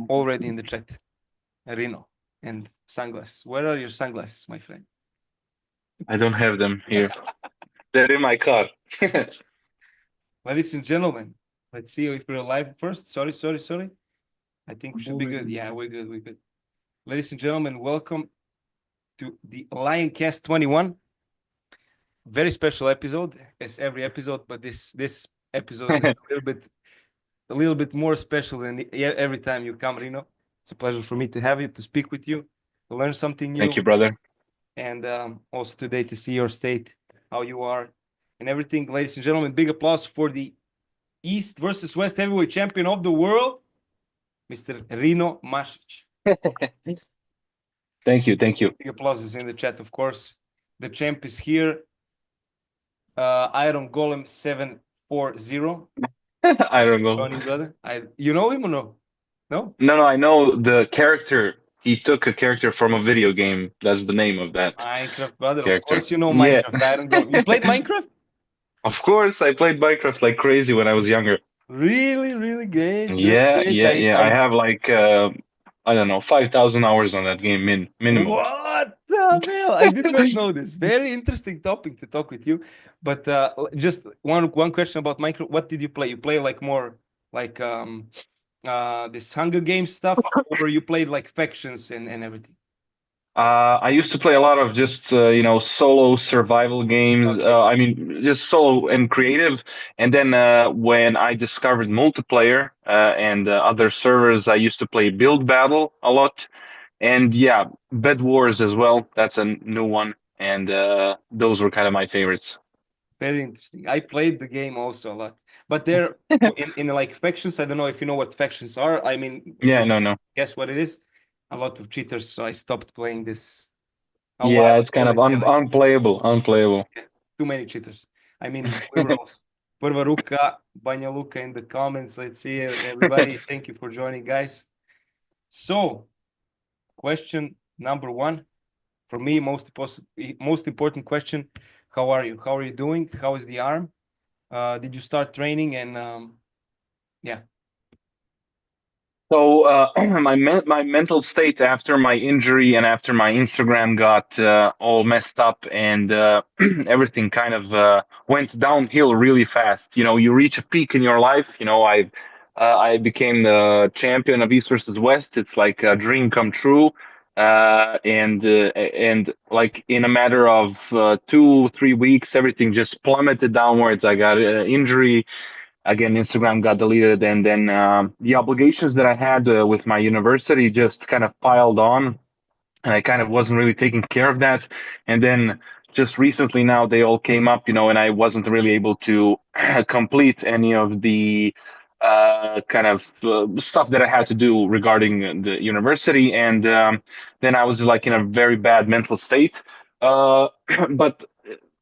already in the chat. Rino and sunglasses. Where are your sunglasses, my friend? I don't have them here. They're in my car. Ladies and gentlemen, let's see if we're live first. Sorry. I think we should be good. Yeah, we're good. Ladies and gentlemen, welcome to the LionCast 21. Very special episode, as every episode, but this episode is a little bit more special than every time you come, Rino. It's a pleasure for me to have you, to speak with you, to learn something new. Thank you, brother. And also today to see your state, how you are, and everything. Ladies and gentlemen, big applause for the East versus West heavyweight champion of the world, Mr. Rino Masic. Thank you. Big applause is in the chat, of course. The champ is here. Iron Golem 740. I don't know. Joining, brother. You know him or no? No? No, I know the character. He took a character from a video game. That's the name of that Minecraft, brother. character. Of course you know Yeah. Minecraft, Iron Golem. You played Minecraft? Of course, I played Minecraft like crazy when I was younger. Really great. Yeah. Great. I have like I don't know, 5,000 hours on that game minimum. What the hell? I did not know this. Very interesting topic to talk with you. But just one question about Minecraft. What did you play? You play like more like this Hunger Games stuff, or you played like factions and everything? I used to play a lot of just solo survival games. Okay. I mean, just solo and creative. And then when I discovered multiplayer and other servers, I used to play Build Battle a lot. And yeah, Bed Wars as well. That's a new one. And those were kind of my favorites. Very interesting. I played the game also a lot, but they're in like factions. I don't know if you know what factions are. I mean, Yeah, no. guess what it is? A lot of cheaters, so I stopped playing this a Yeah, while it's ago. kind of Let's say, like, unplayable. too many cheaters. I mean, we were also Prva Ruka, Banja Luka in the comments. Let's see, everybody. Thank you for joining, guys. So, question number one for me, most important question: how are you? How are you doing? How is the arm? Did you start training? And yeah. So my mental state after my injury and after my Instagram got all messed up and everything kind of went downhill really fast. You know, you reach a peak in your life. You know, I became the champion of East versus West. It's like a dream come true. And like in a matter of 2-3 weeks, everything just plummeted downwards. I got an injury again. Instagram got deleted, and then the obligations that I had with my university just kind of piled on, and I kind of wasn't really taking care of that. And then just recently now they all came up, you know, and I wasn't really able to complete any of the kind of stuff that I had to do regarding the university. And then I was like in a very bad mental state. But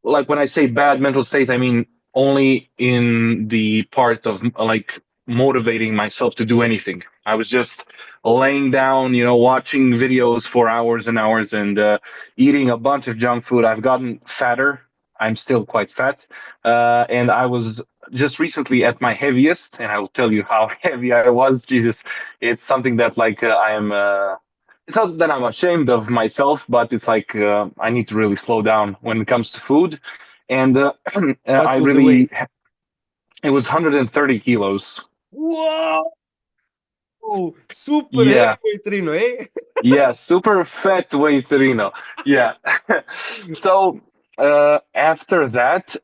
like when I say bad mental state, I mean only in the part of like motivating myself to do anything. I was just laying down, you know, watching videos for hours and hours and eating a bunch of junk food. I've gotten fatter. I'm still quite fat. And I was just recently at my heaviest, and I will tell you how heavy I was. Jesus, it's something that like I am. It's not that I'm ashamed of myself, but it's like I need to really slow down when it comes to food. And I Was the really, weight? it was 130 kilos. Whoa! Super Yeah, heavyweight Rino, eh? yeah, super fat weight, Rino. Yeah. So after that,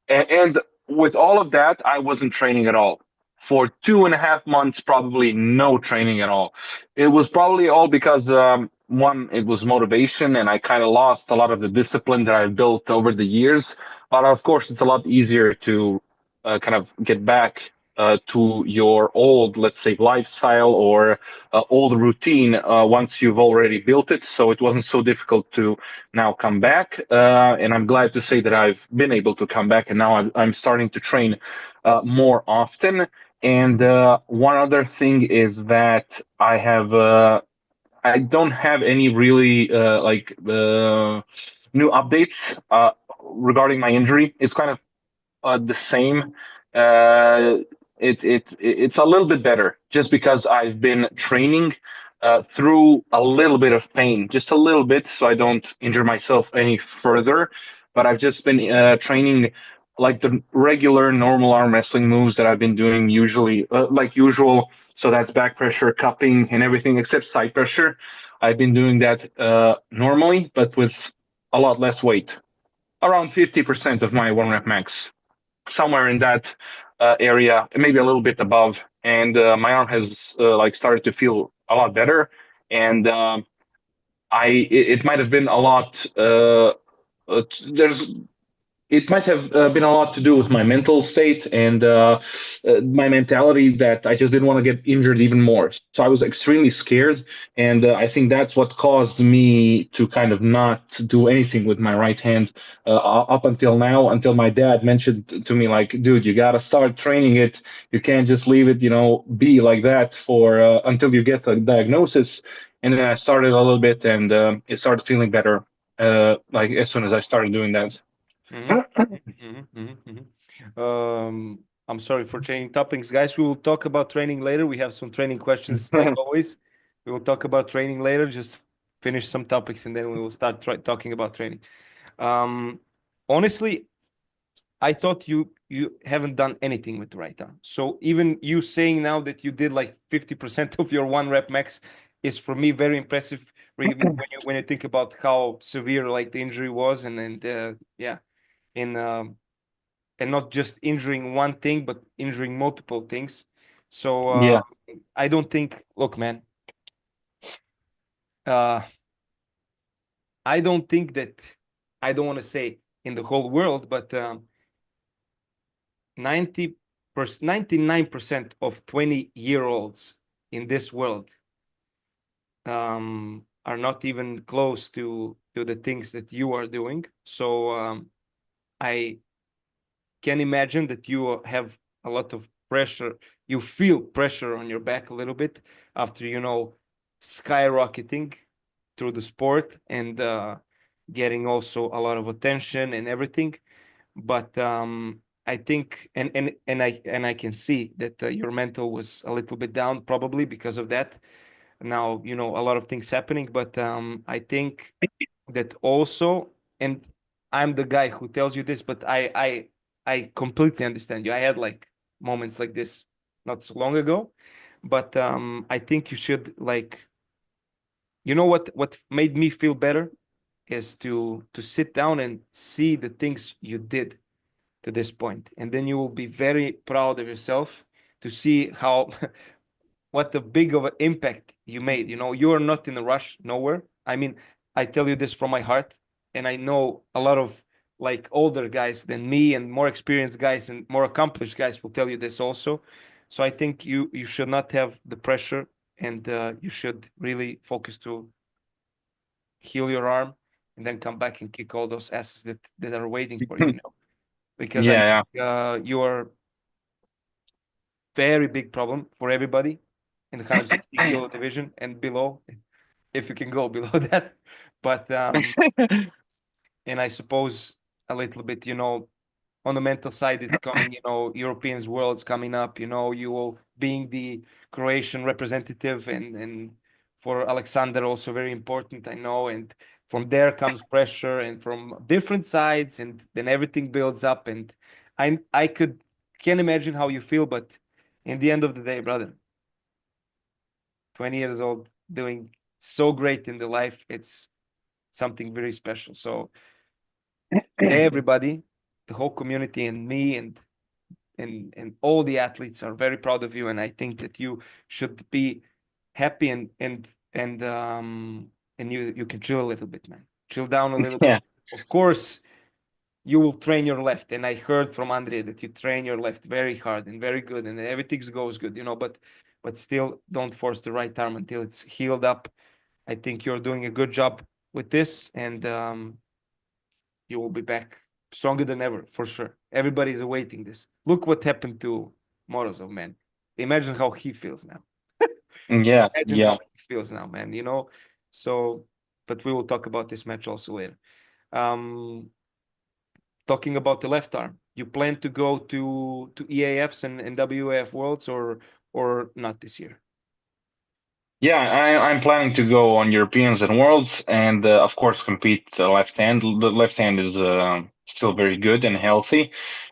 and with all of that, I wasn't training at all. For 2.5 months, probably no training at all. It was probably all because one, it was motivation, and I kind of lost a lot of the discipline that I built over the years. But of course, it's a lot easier to kind of get back to your old, let's say, lifestyle or old routine once you've already built it. So it wasn't so difficult to now come back. And I'm glad to say that I've been able to come back, and now I'm starting to train more often. And one other thing is that I don't have any really new updates regarding my injury. It's kind of the same. Uh, it's a little bit better just because I've been training through a little bit of pain, just a little bit, so I don't injure myself any further. But I've just been training like the regular normal arm wrestling moves that I've been doing usually, like usual. So that's back pressure, cupping, and everything except side pressure. I've been doing that normally, but with a lot less weight, around 50% of my one rep max, somewhere in that area, maybe a little bit above. And my arm has like started to feel a lot better. And it might have been a lot. There's it might have been a lot to do with my mental state and my mentality that I just didn't want to get injured even more. So I was extremely scared, and I think that's what caused me to kind of not do anything with my right hand up until now. Until my dad mentioned to me, like, "Dude, you gotta start training it. You can't just leave it, be like that for until you get a diagnosis." And then I started a little bit, and it started feeling better. Like as soon as I started doing that. I'm sorry for changing topics, guys. We will talk about training later. We have some training questions, like always. We will talk about training later. Just finish some topics, and then we will start talking about training. Um, Honestly, I thought you haven't done anything with the right arm. So even you saying now that you did like 50% of your one rep max is for me very impressive when you think about how severe like the injury was, and yeah, in and not just injuring one thing but injuring multiple things. So Yeah. I don't think, look, man, uh I don't think that, I don't want to say in the whole world, but 99% of 20-year-olds in this world are not even close to the things that you are doing. So I can imagine that you have a lot of pressure. You feel pressure on your back a little bit after, skyrocketing through the sport and getting also a lot of attention and everything. But I think, and I can see that your mental was a little bit down probably because of that. Now, a lot of things happening, but I think that also, and I'm the guy who tells you this, but I completely understand you. I had like moments like this not so long ago, but I think you should, like, what made me feel better is to sit down and see the things you did to this point, and then you will be very proud of yourself to see how what a big of an impact you made. You are not in a rush nowhere. I mean, I tell you this from my heart, and I know a lot of like older guys than me and more experienced guys and more accomplished guys will tell you this also. So I think you should not have the pressure, and you should really focus to heal your arm and then come back and kick all those asses that are waiting for you, because I Yeah, think you are very big problem for everybody in the 150 yeah. kilo division and below, if you can go below that. But and I suppose a little bit, on the mental side, it's coming, Europeans worlds coming up, you will being the Croatian representative, and for Alexander also very important, I know. And from there comes pressure and from different sides, and then everything builds up. And I can imagine how you feel, but in the end of the day, brother, 20 years old, doing so great in the life, it's something very special. So everybody, the whole community, and me, and all the athletes are very proud of you, and I think that you should be happy, and you can chill a little bit, man. Chill down a little Yeah. bit. Of course, you will train your left, and I heard from Andrija that you train your left very hard and very good, and everything goes good, but still don't force the right arm until it's healed up. I think you're doing a good job with this, and you will be back stronger than ever for sure. Everybody's awaiting this. Look what happened to Morozov, man. Imagine how he feels now. Yeah, Imagine how yeah. he feels now, man. So, but we will talk about this match also later. Um, Talking about the left arm, you plan to go to EAFs and WAF Worlds or not this year? Yeah, I'm planning to go on Europeans and Worlds, and of course compete left hand. The left hand is still very good and healthy,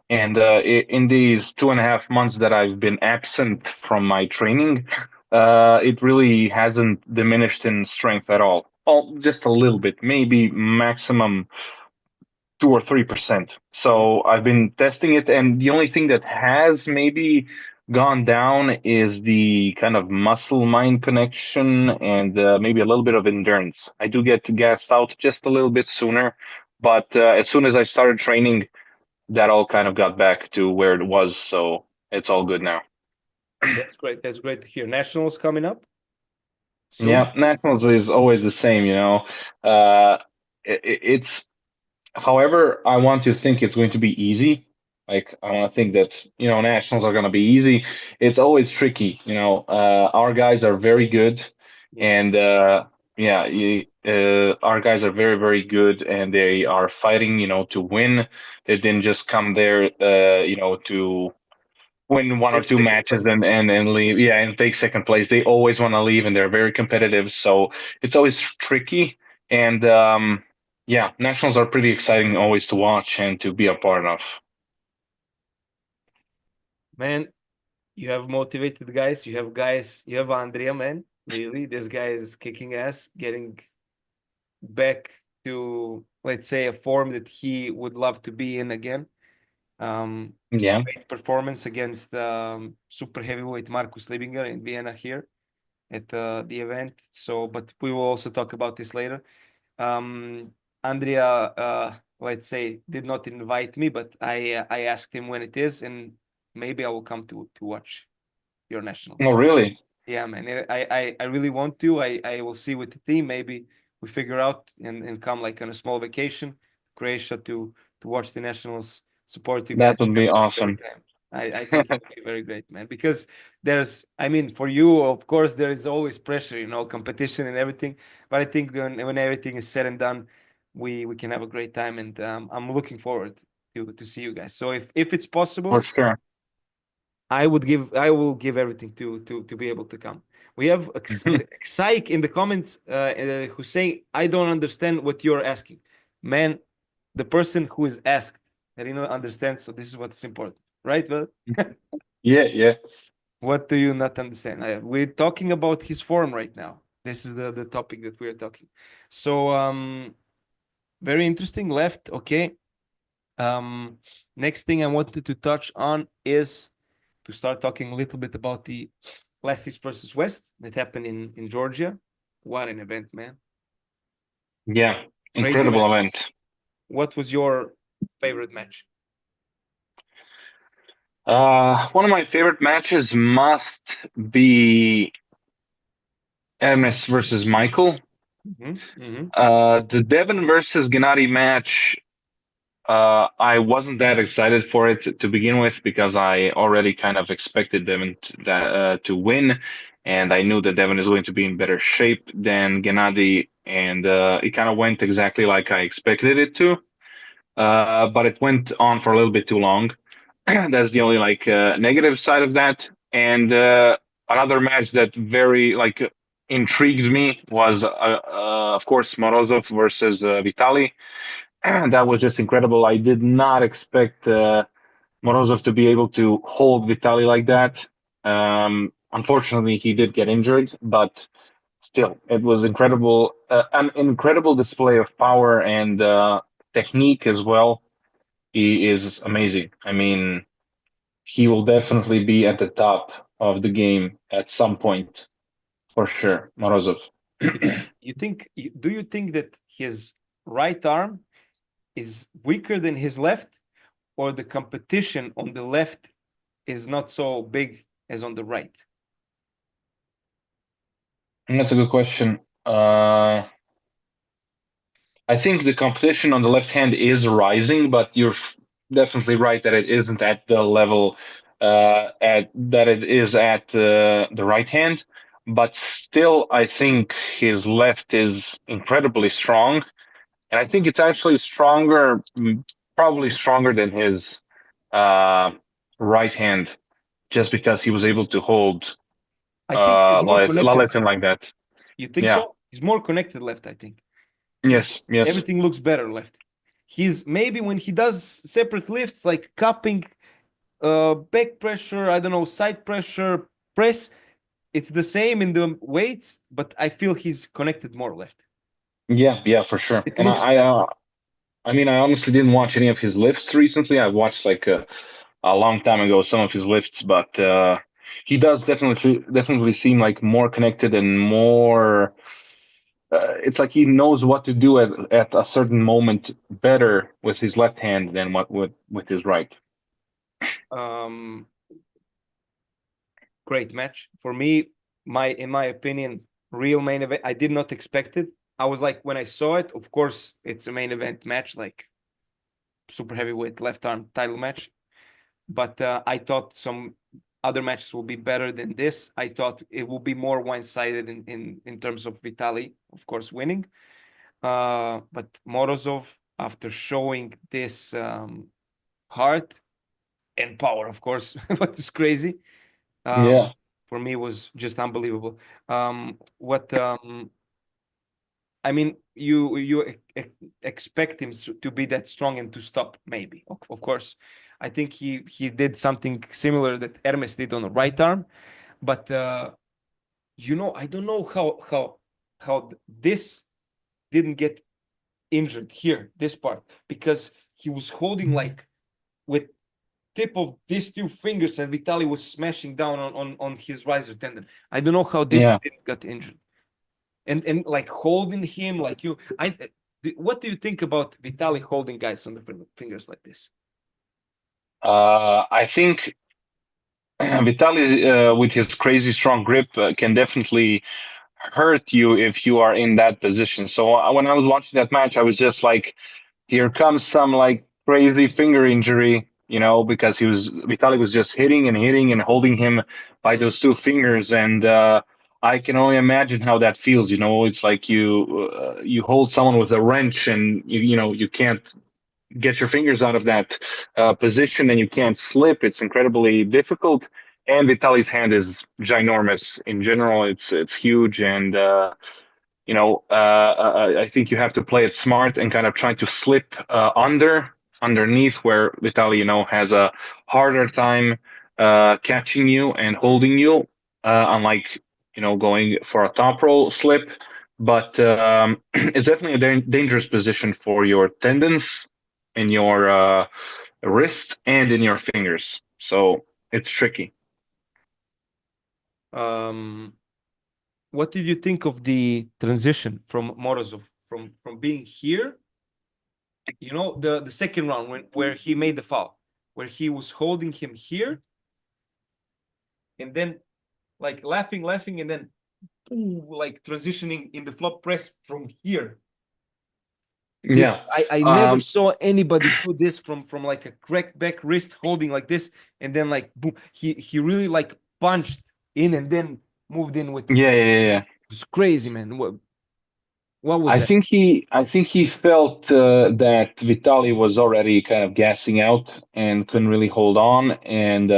and in these 2.5 months that I've been absent from my training, it really hasn't diminished in strength at all. Oh, just a little bit, maybe maximum 2 or 3%. So I've been testing it, and the only thing that has maybe gone down is the kind of muscle mind connection and maybe a little bit of endurance. I do get gassed out just a little bit sooner, but as soon as I started training, that all kind of got back to where it was. So it's all good now. That's great. That's great to hear. Nationals coming up soon. Yeah, nationals is always the same, you know. Uh, it's However, I want to think it's going to be easy. Like I want to think that nationals are going to be easy. It's always tricky. Our guys are very good, Yeah. and yeah, our guys are very very good, and they are fighting. To win. They didn't just come there. To win one or Take two second matches place. and leave. Yeah, and take second place. They always want to leave, and they're very competitive. So it's always tricky. And yeah, nationals are pretty exciting always to watch and to be a part of. Man, you have motivated guys. You have guys. You have Andrija, man. Really, this guy is kicking ass, getting back to, let's say, a form that he would love to be in again. Um, Yeah, Great performance against super heavyweight Marcus Libinger in Vienna here at the event. So, but we will also talk about this later. Um, Andrija, let's say, did not invite me, but I asked him when it is, and maybe I will come to watch your no, nationals. really. Yeah, man. I really want to. I will see with the team. Maybe we figure out and come like on a small vacation, Croatia to watch the nationals, support you That guys, would have be some great awesome. time. I think it would be very great, man. Because there's, I mean, for you, of course, there is always pressure, competition and everything. But I think when everything is said and done, we can have a great time, and I'm looking forward to see you guys. So if it's For possible, sure. I will give everything to be able to come. We have Psych in the comments who's saying, I don't understand what you're asking. Man, the person who is asked, Rino understands, so this is what's important, right? Well, Yeah, yeah. what do you not understand? We're talking about his form right now. This is the topic that we're talking. So very interesting. Left, okay. Um, Next thing I wanted to touch on is to start talking a little bit about the Last East versus West that happened in Georgia. What an event, man. Yeah, Crazy incredible matches. event. What was your favorite match? One of my favorite matches must be Ermes versus Michael. The Devon versus Genadi match. I wasn't that excited for it to begin with because I already kind of expected Devon to win, and I knew that Devon is going to be in better shape than Gennady, and it kind of went exactly like I expected it to. But it went on for a little bit too long. That's the only negative side of that. And another match that very intrigued me was of course Morozov versus Vitaly. That was just incredible. I did not expect Morozov to be able to hold Vitaly like that. Unfortunately, he did get injured, but still, it was incredible. An incredible display of power and technique as well. He is amazing. I mean, he will definitely be at the top of the game at some point, for sure. Morozov. Do you think that his right arm is weaker than his left, or the competition on the left is not so big as on the right? That's a good question. I think the competition on the left hand is rising, but you're definitely right that it isn't at the level at that it is at the right hand. But still, I think his left is incredibly strong, and I think it's actually stronger, probably stronger than his uh, right hand just because he was able to hold I think he's more connected. Lalaetin like that. You think Yeah. so? He's more connected left, I think. Yes. Yes. Everything looks better left. He's maybe when he does separate lifts, like cupping, back pressure, I don't know, side pressure, press, it's the same in the weights, but I feel he's connected more left. Yeah. Yeah. For sure. It And looks that way. I mean, I honestly didn't watch any of his lifts recently. I watched like a long time ago some of his lifts, but he does definitely seem like more connected and more. It's like he knows what to do at a certain moment better with his left hand than what with his right. Um, Great match for me. In my opinion, real main event. I did not expect it. I was like, when I saw it, of course, it's a main event match, like super heavyweight left arm title match. But I thought some other matches will be better than this. I thought it will be more one-sided in terms of Vitaly, of course, winning. But Morozov, after showing this heart and power, of course, what is crazy, Yeah, for me was just unbelievable. What I mean, you expect him to be that strong and to stop, maybe. Of course, I think he did something similar that Hermes did on the right arm, but I don't know how this didn't get injured here, this part, because he was holding like with tip of these two fingers, and Vitaly was smashing down on his riser tendon. I don't know how this yeah. didn't get injured. And like holding him like what do you think about Vitaly holding guys on the fingers like this? I think Vitaly, with his crazy strong grip, can definitely hurt you if you are in that position. So when I was watching that match, I was just like, here comes some like crazy finger injury, because Vitaly was just hitting and holding him by Mm. those two fingers, and I can only imagine how that feels. It's like you hold someone with a wrench, and you can't get your fingers out of that position, and you can't slip. It's incredibly difficult. And Vitaly's hand is ginormous. In general, it's huge, and I think you have to play it smart and kind of try to slip underneath where Vitaly, has a harder time catching you and holding you, unlike, going for a top roll slip. But it's definitely a dangerous position for your tendons in your wrist and in your fingers. So it's tricky. Um, what did you think of the transition from Morozov from being here? The second round where he made the foul, where he was holding him here, and then like laughing, and then like transitioning in the flop press from here. Yeah. This I never saw anybody do this from like a cracked back wrist holding like this, and then like boom, he really like punched in and then moved in with. Yeah, yeah, yeah, yeah. It's crazy, man. What was I that? think he felt that Vitali was already kind of gassing out and couldn't really hold on, and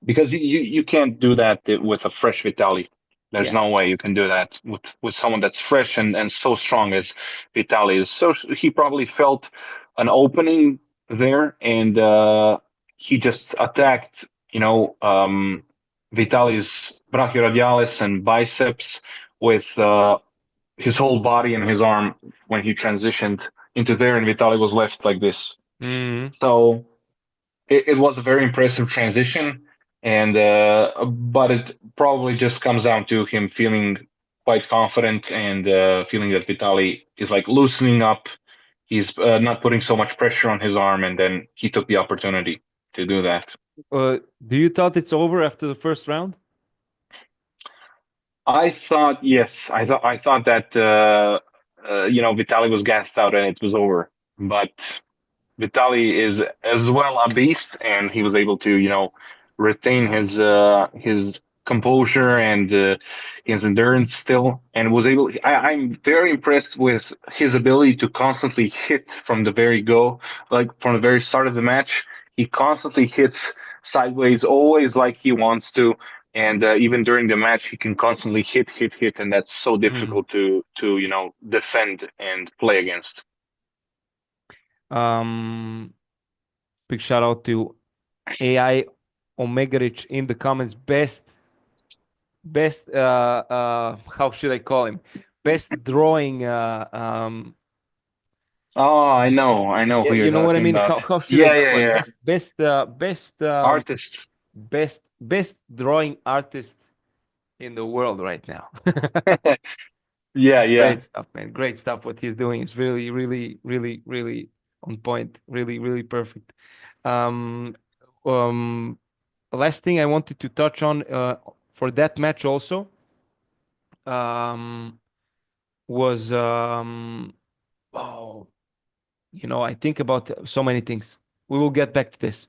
because you can't do that with a fresh Vitali. There's Yeah. no way you can do that with someone that's fresh and so strong as Vitali is. So he probably felt an opening there, and he just attacked, Vitali's brachioradialis and biceps with his whole body and his arm when he transitioned into there, and Vitali was left like this. Mm. So it was a very impressive transition, and but it probably just comes down to him feeling quite confident and feeling that Vitali is like loosening up. He's not putting so much pressure on his arm, and then he took the opportunity to do that. Do you thought it's over after the first round? I thought yes, I thought that Vitali was gassed out and it was over, but Vitaly is as well a beast, and he was able to, retain his composure and his endurance still, and was able. I'm very impressed with his ability to constantly hit from the very start of the match. He constantly hits sideways, always like he wants to. And even during the match, he can constantly hit, and that's so Mhm. difficult to defend and play against. Um, Big shout out to AI Omega in the comments. Best how should I call him? Best drawing Oh, I know yeah, who you're you know what I talking mean? about. How should I Yeah, call yeah, it? yeah. Artists. Best drawing artist in the world right now. Yeah, yeah. Great stuff, man. Great stuff. What he's doing is really, really, really, really on point. Really, really perfect. Um, um, Last thing I wanted to touch on for that match also um, was oh, I think about so many things. We will get back to this.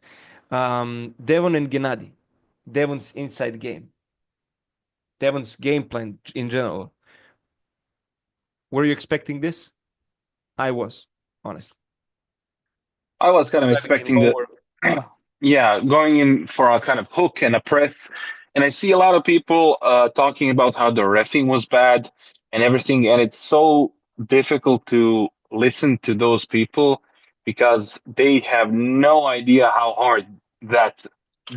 Devon and Genadi, Devon's inside game, Devon's game plan in general. Were you expecting this? I was, honestly. I was kind of Driving in expecting the, lower. yeah, going in for a kind of hook and a press. And I see a lot of people talking about how the reffing was bad and everything. And it's so difficult to listen to those people because they have no idea how hard that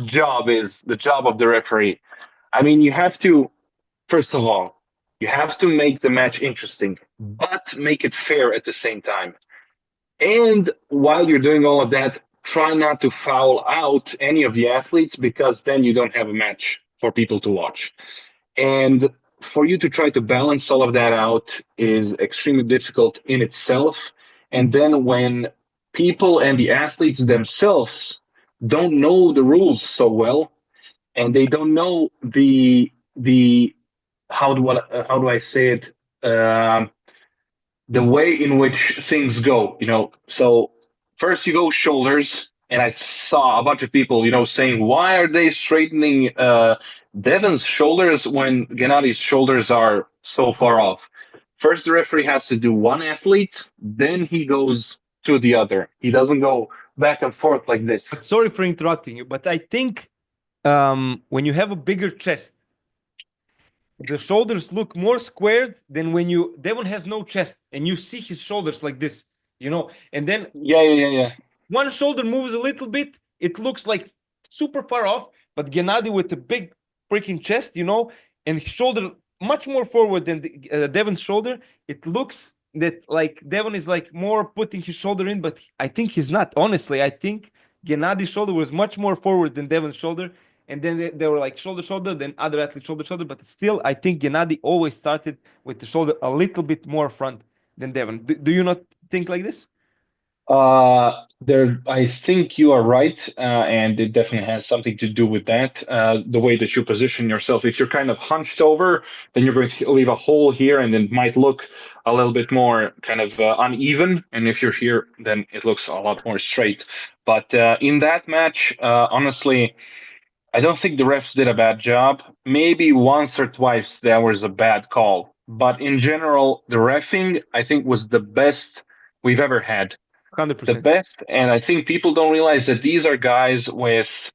job is, the job of the referee. I mean, you have to, first of all, you have to make the match interesting, but make it fair at the same time. And while you're doing all of that, try not to foul out any of the athletes because then you don't have a match for people to watch. And for you to try to balance all of that out is extremely difficult in itself. And then when people and the athletes themselves don't know the rules so well, and they don't know the how do I say it? Um, the way in which things go, So first you go shoulders, and I saw a bunch of people, saying, why are they straightening Devon's shoulders when Gennadi's shoulders are so far off? First, the referee has to do one athlete, then he goes to the other. He doesn't go back and forth like But this. sorry for interrupting you, but I think when you have a bigger chest, the shoulders look more squared than when Devon has no chest and you see his shoulders like this, and then Yeah, yeah, yeah, yeah. one shoulder moves a little bit, it looks like super far off, but Gennady with a big freaking chest, and his shoulder much more forward than Devon's shoulder, it looks that like Devon is like more putting his shoulder in, but I think he's not. Honestly, I think Gennady's shoulder was much more forward than Devon's shoulder, and then they were like shoulder shoulder, then other athletes shoulder shoulder, but still, I think Gennady always started with the shoulder a little bit more front than Devon. Do you not think like this? I think you are right, and it definitely has something to do with that. The way that you position yourself. If you're kind of hunched over, then you're going to leave a hole here, and it might look a little bit more kind of uneven. And if you're here, then it looks a lot more straight. But in that match, honestly, I don't think the refs did a bad job. Maybe once or twice there was a bad call, but in general, the refing I think was the best we've ever had, the 100%. best. And I think people don't realize that these are guys with,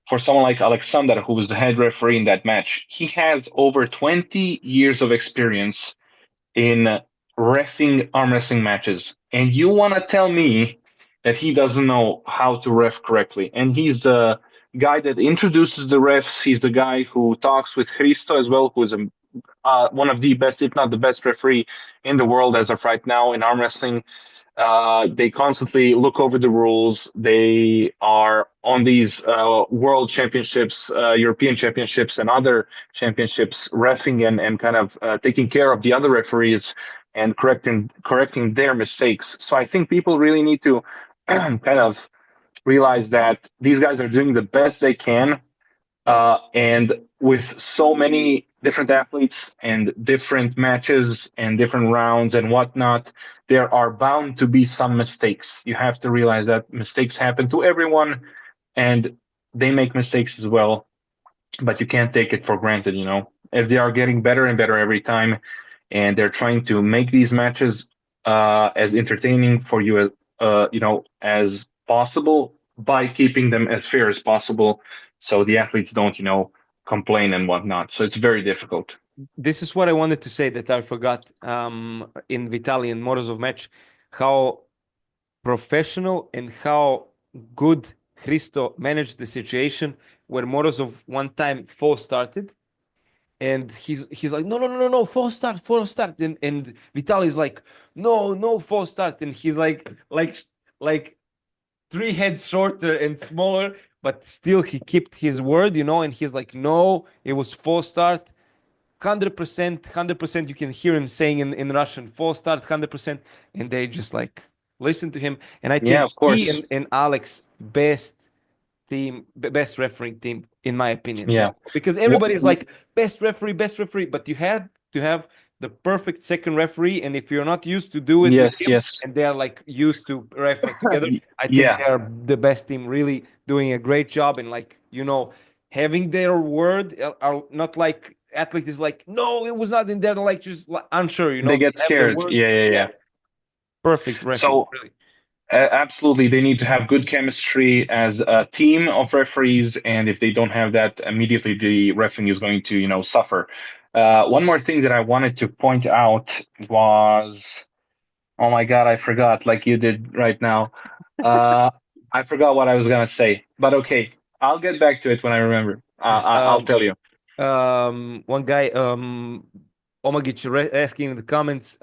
for someone like Alexander, who was the head referee in that match, he has over 20 years of experience in refing arm wrestling matches. And you want to tell me that he doesn't know how to ref correctly. And he's the guy that introduces the refs. He's the guy who talks with Hristo as well, who is one of the best, if not the best referee in the world as of right now in arm wrestling. They constantly look over the rules. They are on these world championships, European championships, and other championships, refing and kind of taking care of the other referees and correcting their mistakes. So I think people really need to kind of realize that these guys are doing the best they can, and with so many different athletes and different matches and different rounds and whatnot, there are bound to be some mistakes. You have to realize that mistakes happen to everyone, and they make mistakes as well, but you can't take it for granted. If they are getting better and better every time, and they're trying to make these matches as entertaining for you as possible, by keeping them as fair as possible, so the athletes don't, complain and whatnot. So it's very difficult. This is what I wanted to say that I forgot in Vitaly and Morozov match, how professional and how good Christo managed the situation where Morozov one time false started and he's like no false start and Vitaly is like no false start and he's like three heads shorter and smaller but still he kept his word, and he's like no, it was false start. 100%, you can hear him saying in Russian, false start, 100%, and they just like listen to him. And I Yeah, think of he course. and Aleks best refereeing team in my opinion. Yeah. Because everybody is like best referee, but you had to have the perfect second referee, and if you're not used to do it with Yes, him, yes. and they're like used to refer together, I think Yeah, they're the best team, really doing a great job, and like having their word are not like athlete is like no, it was not in there, like just like, unsure, they they get have their scared. word. Yeah, yeah, Yeah, yeah. perfect referee, So really. absolutely, they need to have good chemistry as a team of referees, and if they don't have that, immediately the referee is going to, suffer. One more thing that I wanted to point out was, oh my God, I forgot, like you did right now. Uh, I forgot what I was gonna say, but okay, I'll get back to it when I remember. I'll Um, tell you. One guy, Omagic, asking in the comments,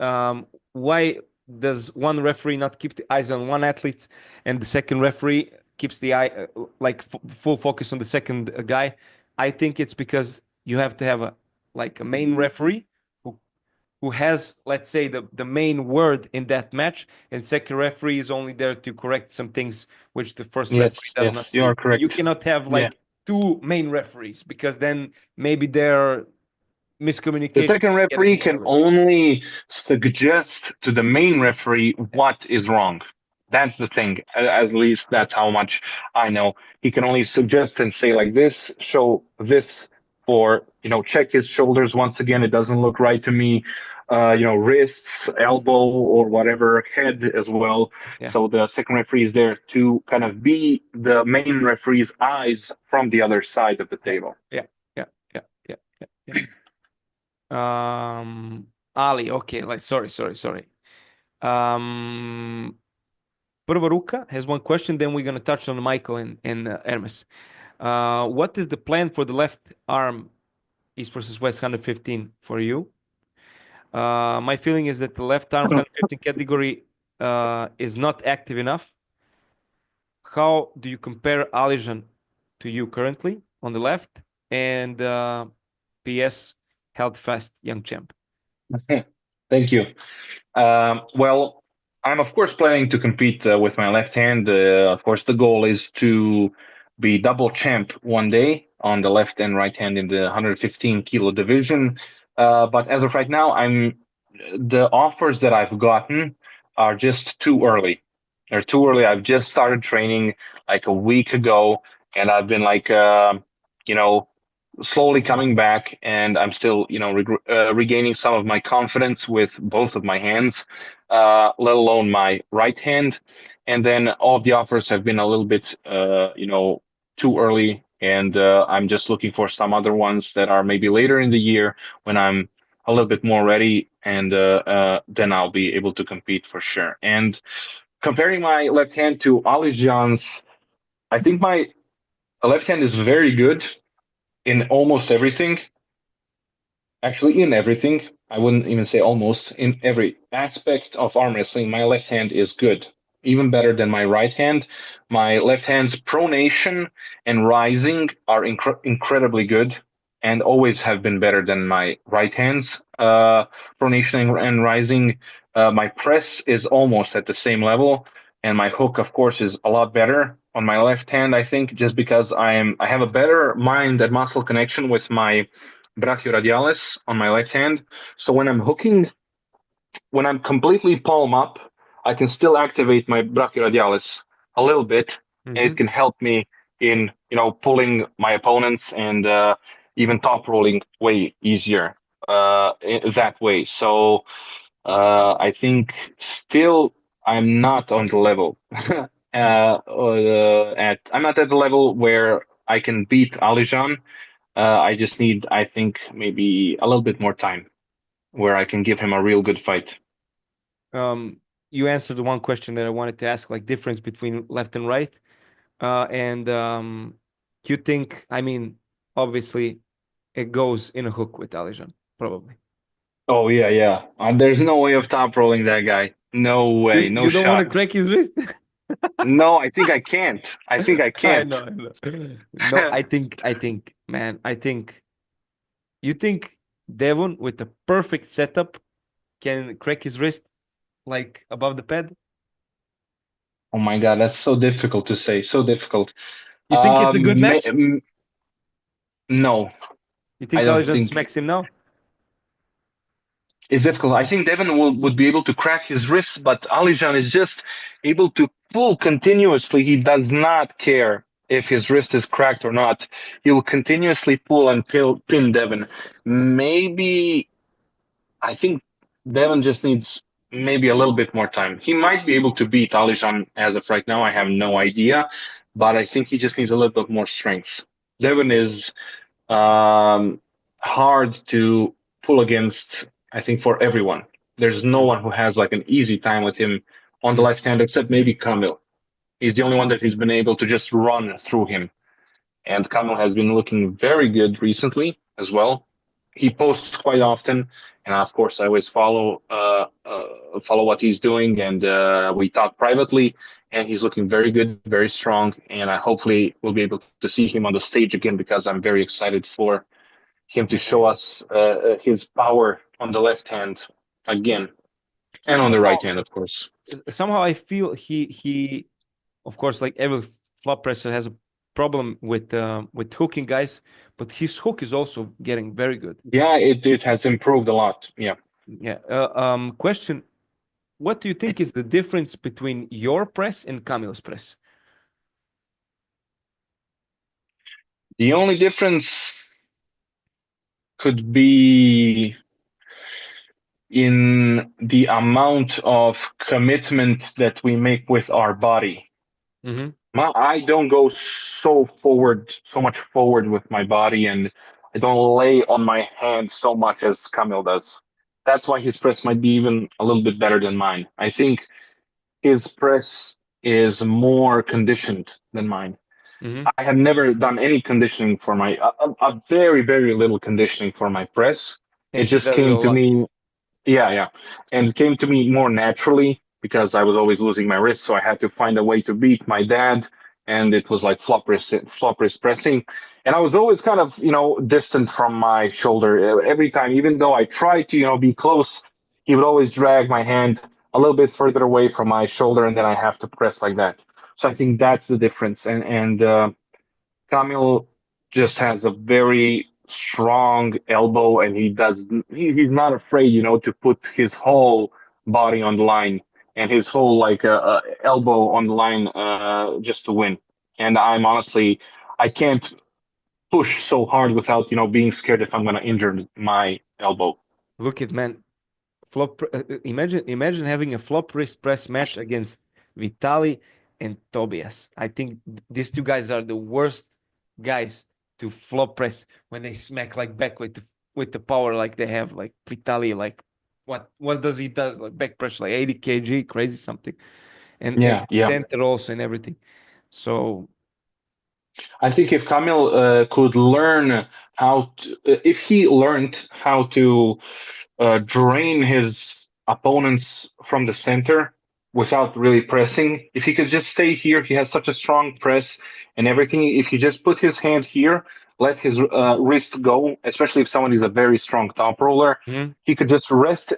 why does one referee not keep the eyes on one athlete, and the second referee keeps the eye like full focus on the second guy? I think it's because you have to have a main referee who has, let's say, the main word in that match, and second referee is only there to correct some things which the first referee Yes, does not yes, you are see. You correct. cannot have Yeah. like two main referees because then maybe their The miscommunication second can get in referee the way can of it. only suggest to the main referee Yeah, what is wrong. That's the thing. At least that's how much I know. He can only suggest and say like this, show this, or check his shoulders once again. It doesn't look right to me. Wrists, elbow, or whatever, head as well. yeah, So the second referee is there to kind of be the main referee's eyes from the other side of the yeah, table. yeah, yeah, yeah, yeah, yeah, Ali, okay, like sorry. Um, Prvaruka has one question, then we're gonna touch on Michael and Hermes. What is the plan for the left arm East versus West 115 for you? My feeling is that the left arm 115 category is not active enough. How do you compare Alizhan to you currently on the left? And PS held fast, young champ. Thank you. Well, I'm of course planning to compete with my left hand. Of course, the goal is to be double champ one day on the left and right hand in the 115 kilo division. But as of right now, the offers that I've gotten are just too early. They're too early. I've just started training like a week ago, and I've been like, you know, slowly coming back, and I'm still, regaining some of my confidence with both of my hands, let alone my right hand. And then all of the offers have been a little bit, too early, and I'm just looking for some other ones that are maybe later in the year when I'm a little bit more ready, and then I'll be able to compete for sure. And comparing my left hand to Alizhan's, I think my left hand is very good in almost everything. Actually, in everything. I wouldn't even say almost. In every aspect of arm wrestling, my left hand is good, even better than my right hand. My left hand's pronation and rising are incredibly good, and always have been better than my right hand's pronation and rising. My press is almost at the same level, and my hook, of course, is a lot better on my left hand. I think just because I have a better mind and muscle connection with my brachioradialis on my left hand. So when I'm hooking, when I'm completely palm up, I can still activate my brachioradialis a little bit, and it Mm-hmm. can help me in pulling my opponents, and even top rolling way easier that way. So I think still I'm not on the level I'm not at the level where I can beat Alizhan. I just need, I think, maybe a little bit more time where I can give him a real good fight. You answered the one question that I wanted to ask, like difference between left and right. And you think, I mean, obviously it goes in a hook with Alizhan, probably. Oh yeah, yeah. There's no way of top rolling that guy. No way, no You don't want to shot. crack his wrist? No, I think I can't. I think I I can't. know, I know. No, man, I think you think Devon with the perfect setup can crack his wrist like above the pad? Oh my God, that's so difficult to say. So difficult. You think it's a good match? No, You I think don't Alizhan think smacks him now? it's difficult. I think Devon would be able to crack his wrist, but Alijan is just able to pull continuously. He does not care if his wrist is cracked or not. He'll continuously pull and pin Devon. Maybe I think Devon just needs maybe a little bit more time. He might be able to beat Alijan as of right now. I have no idea, but I think he just needs a little bit more strength. Devon is um, hard to pull against, I think, for everyone. There's no one who has like an easy time with him on the Mhm. left hand except maybe Kamil. He's the only one that he's been able to just run through him. And Kamil has been looking very good recently as well. He posts quite often, and of course, I always follow what he's doing, and we talk privately. And he's looking very good, very strong, and I hopefully will be able to see him on the stage again because I'm very excited for him to show us his power on the left hand again, and on the Somehow, right hand, of course. somehow I feel he, of course, like every flop presser has a problem with hooking guys, but his hook is also getting very good. Yeah, it has improved a lot. Yeah. Yeah. Question: what do you think is the difference between your press and Kamil's press? The only difference could be in the amount of commitment that we make with our body. Mm-hmm. I don't go so much forward with my body, and I don't lay on my hand so much as Kamil does. That's why his press might be even a little bit better than mine. I think his press is more conditioned than mine. Mm-hmm. I have never done any conditioning for my a very very little conditioning for my press. It And he just does it a came to lot. me, yeah, yeah, and it came to me more naturally because I was always losing my wrist, so I had to find a way to beat my dad, and it was like flop wrist pressing, and I was always kind of distant from my shoulder every time, even though I tried to be close. He would always drag my hand a little bit further away from my shoulder, and then I have to press like that. So I think that's the difference, and Kamil just has a very strong elbow, and he's not afraid, to put his whole body on the line and his whole like elbow on the line just to win. And I can't push so hard without being scared if I'm gonna injure my elbow. Look at man, imagine having a flop wrist press match against Vitaly and Tobias. I think these two guys are the worst guys to flop press when they smack like back with the power like they have. Like Vitaly, like what does he does like back pressure like 80 kg, crazy something, and Yeah, yeah. center also and everything. So I think if Kamil could learn if he learned how to drain his opponents from the center without really pressing. If he could just stay here, he has such a strong press and everything. If he just put his hand here, let his wrist go, especially if someone is a very strong top roller, mhm. he could just rest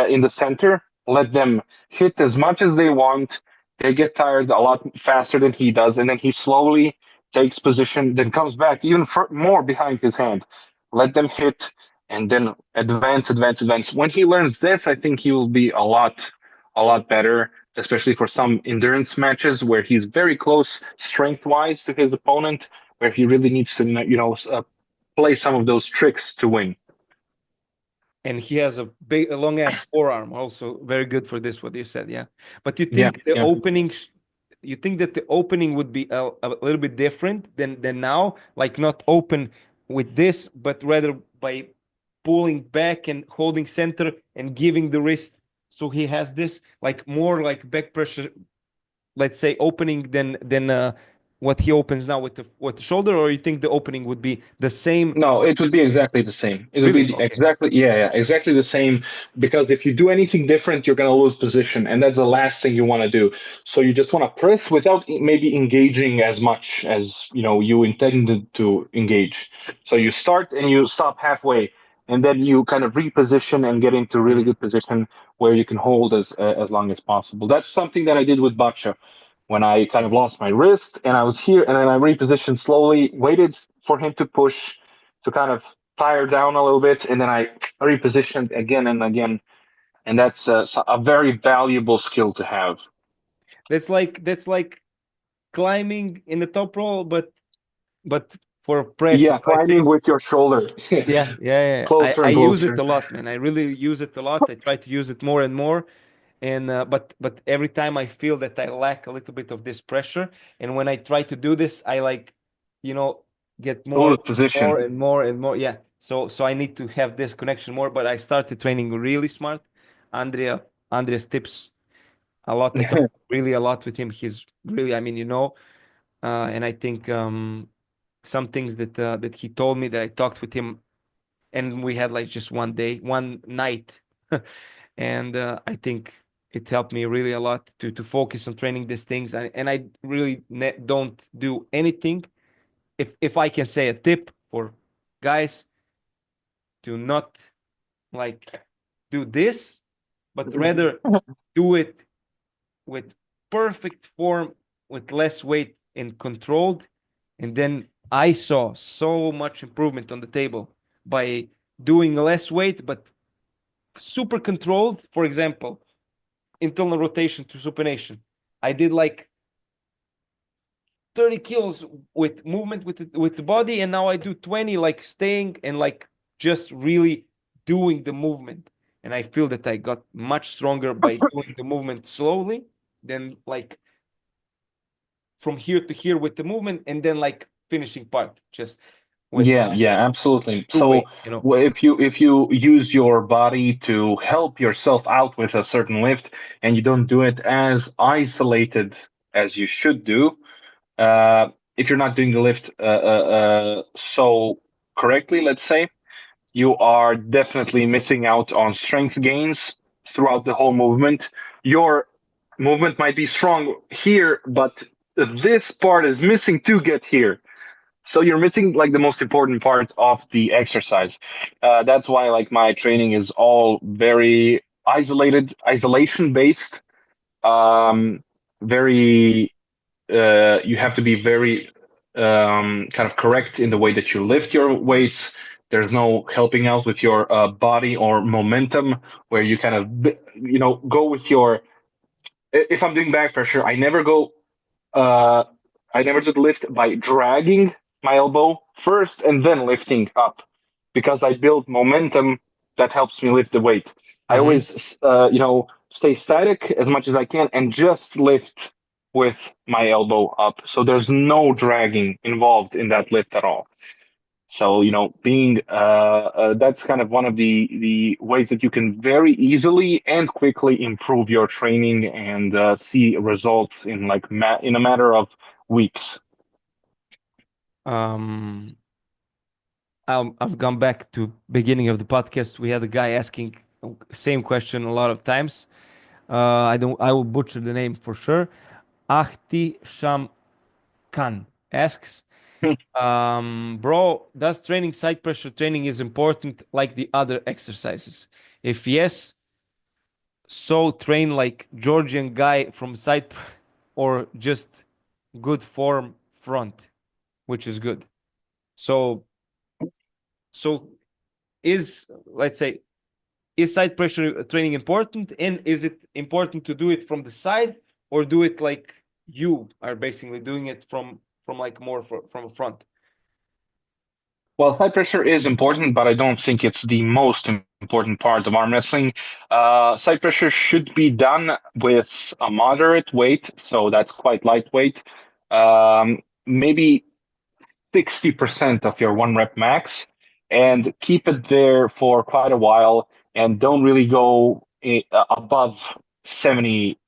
in the center, let them hit as much as they want. They get tired a lot faster than he does, and then he slowly takes position, then comes back even more behind his hand. Let them hit, and then advance, advance, advance. When he learns this, I think he will be a lot better, especially for some endurance matches where he's very close strength-wise to his opponent, where he really needs to, play some of those tricks to win. And he has a long ass forearm, also very good for this. What you said, yeah. But you Yeah, think the yeah. opening you think that the opening would be a little bit different than now, like not open with this, but rather by pulling back and holding center and giving the wrist, so he has this like more like back pressure, let's say, opening than what he opens now with the shoulder, or you think the opening would be the same? No, But it would just be exactly the same. It would really be okay. exactly, yeah, exactly the same. Because if you do anything different, you're going to lose position, and that's the last thing you want to do. So you just want to press without maybe engaging as much as you intended to engage. So you start and you stop halfway, and then you kind of reposition and get into really Mhm. good position where you can hold as long as possible. That's something that I did with Bacha when I kind of lost my wrist, and I was here, and then I repositioned slowly, waited for him to push to kind of tire down a little bit, and then I repositioned again and again, and that's a very valuable skill to have. That's like climbing in the top roll, but for press, Yeah, let's say. climbing with your shoulder Yeah. I closer I and use it closer. a lot, man. I really use it a lot. I try to use it more and more, and but every time I feel that I lack a little bit of this pressure, and when I try to do this, I like, you know, get more, Lose position. and more. Yeah. So I need to have this connection more. But I started training really smart. Andrea, Andrea's tips a lot. I talk really a lot with him. He's really, I mean, and I think some things that he told me, that I talked with him, and we had like just one day, one night, and I think it helped me really a lot to focus on training these things. And I really don't do anything. If I can say a tip for guys, to not like do this, but rather do it with perfect form, with less weight and controlled. And then I saw so much improvement on the table by doing less weight, but super controlled. For example, internal rotation to supination. I did like 30 kilos with movement with the body, and now I do 20, like staying and like just really doing the movement. And I feel that I got much stronger by doing the movement slowly than like from here to here with the movement, and then like finishing part just with Yeah, absolutely. two So weight. if you use your body to help yourself out with a certain lift, and you don't do it as isolated as you should do, uh, if you're not doing the lift so correctly, let's say, you are definitely missing out on strength gains throughout the whole movement. Your movement might be strong here, but this part is missing to get here. So you're missing like the most important part of the exercise. That's why like my training is all very isolation based. Um, very You have to be very kind of correct in the way that you lift your weights. There's no helping out with your body or momentum, where you kind of go with your. If I'm doing back pressure, uh, I never did lift by dragging my elbow first and then lifting up, because I build momentum that helps me lift the weight. I Mm-hmm. always, stay static as much as I can and just lift with my elbow up. So there's no dragging involved in that lift at all. So, being that's kind of one of the ways that you can very easily and quickly improve your training and see results in like in a matter of weeks. um I've gone back to beginning of the podcast. We had a guy asking same question a lot of times. I will butcher the name for sure. Ahti Sham Khan asks, bro, does training side pressure training is important like the other exercises? If yes, so train like Georgian guy from side or just good form front, which is good. So so is, let's say, is side pressure training important, and is it important to do it from the side, or do it like you are basically doing it from like more from a front? Well, high pressure is important, but I don't think it's the most important part of arm wrestling. Side pressure should be done with a moderate weight, so that's quite lightweight. Maybe 60% of your one rep max, and keep it there for quite a while, and don't really go above 70%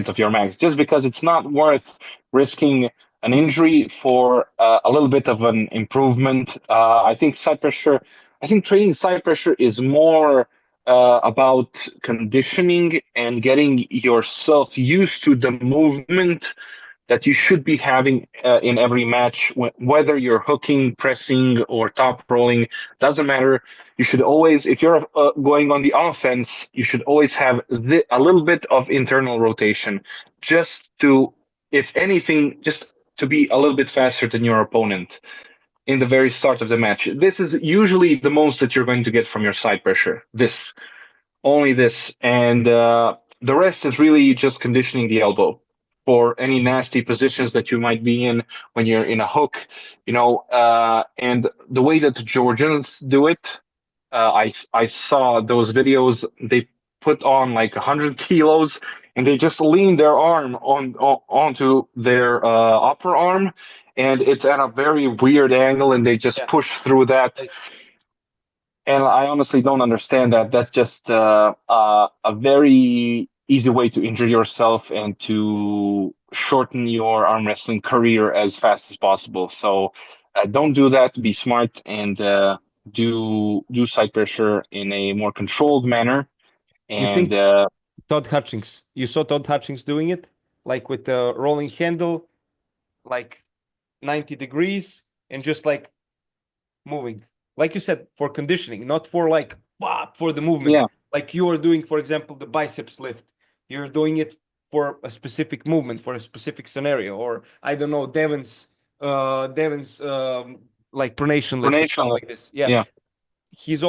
of your max, just because it's not worth risking an injury for a little bit of an improvement. I think training side pressure is more about conditioning and getting yourself used to the movement that you should be having in every match, whether you're hooking, pressing, or top rolling, doesn't matter. You should always, if you're going on the offense, you should always have a little bit of internal rotation, just to, if anything, just to be a little bit faster than your opponent in the very start of the match. This is usually the most that you're going to get from your side pressure. Only this, and the rest is really just conditioning the elbow for any nasty positions that you might be in when you're in a hook, and the way that the Georgians do it, I saw those videos. They put on like 100 kilos, and they just lean their arm onto their upper arm, and it's at a very weird angle, and they just push through that. And I honestly don't understand that. That's just a very easy way to injure yourself and to shorten your arm wrestling career as fast as possible. So don't do that. Be smart and do side pressure in a more controlled manner. You And think Todd Hutchings? You saw Todd Hutchings doing it, like with the rolling handle, like 90 degrees, and just like moving, like you said, for conditioning, not for like for the movement. yeah, Like you are doing, for example, the biceps lift. You're doing it for a specific movement, for a specific scenario, or I don't know, Devon's like pronation lift or something pronation. like this. Yeah. Yeah, He's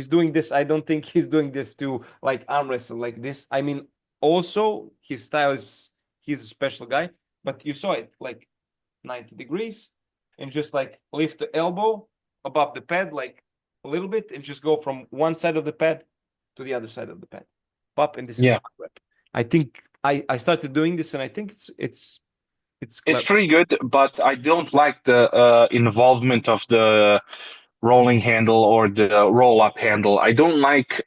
doing this. I don't think he's doing this to like arm wrestle like this. I mean, also his style is, he's a special guy, but you saw it like 90 degrees and just like lift the elbow above the pad like a little bit and just go from one side of the pad to the other side of the pad. Pop, and this is yeah. one rep. I think I started doing this and I think it's It's clever. pretty good, but I don't like the involvement of the rolling handle or the roll up handle. I don't like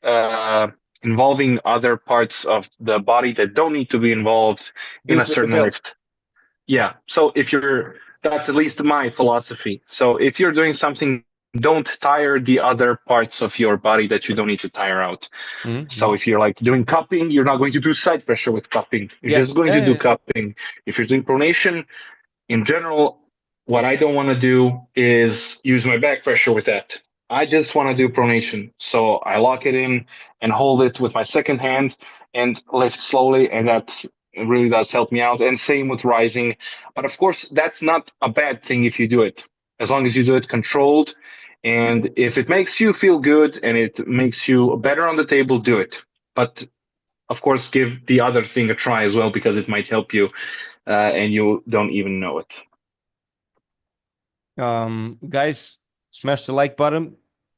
involving other parts of the body that don't need to be involved Do in a it with the certain belt. lift. Yeah. So that's at least my philosophy. So if you're doing something, don't tire the other parts of your body that you don't need to tire out. So Mm-hmm. if you're like doing cupping, you're not going to do side pressure with cupping. You're Yeah. just going Yeah, to yeah, do yeah. cupping. If you're doing pronation, in general, what I don't want to do is use my back pressure with that. I just want to do pronation. So I lock it in and hold it with my second hand and lift slowly. And that really does help me out. And same with rising. But of course, that's not a bad thing if you do it, as long as you do it controlled. And if it makes you feel good and it makes you better on the table, do it. But of course, give the other thing a try as well, because it might help you and you don't even know it. Guys, smash the like button.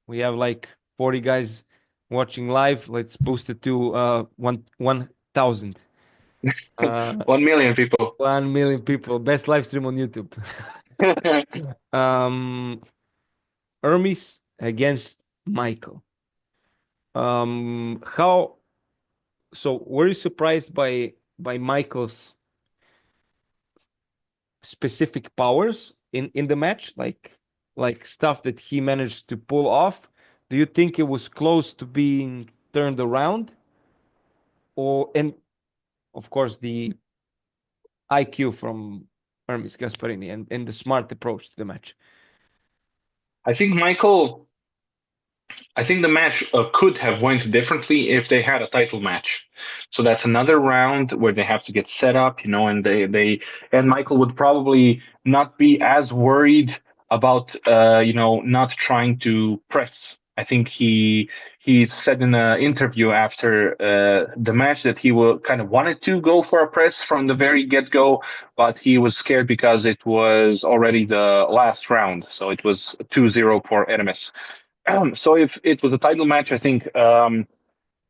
We have like 40 guys watching live. Let's boost it to 1,000. 1 million people. 1 million people. Best live stream on YouTube. um Ermes against Michael. How, so were you surprised by Michael's specific powers in the match, like stuff that he managed to pull off? Do you think it was close to being turned around, or, and of course the IQ from Ermes Gasparini and the smart approach to the match? I think Michael. I think the match could have went differently if they had a title match. So that's another round where they have to get set up, and and Michael would probably not be as worried about not trying to press I think he said in an interview after the match that he will kind of wanted to go for a press from the very get-go, but he was scared because it was already the last round. So it was 2-0 for Ermes. So if it was a title match, I think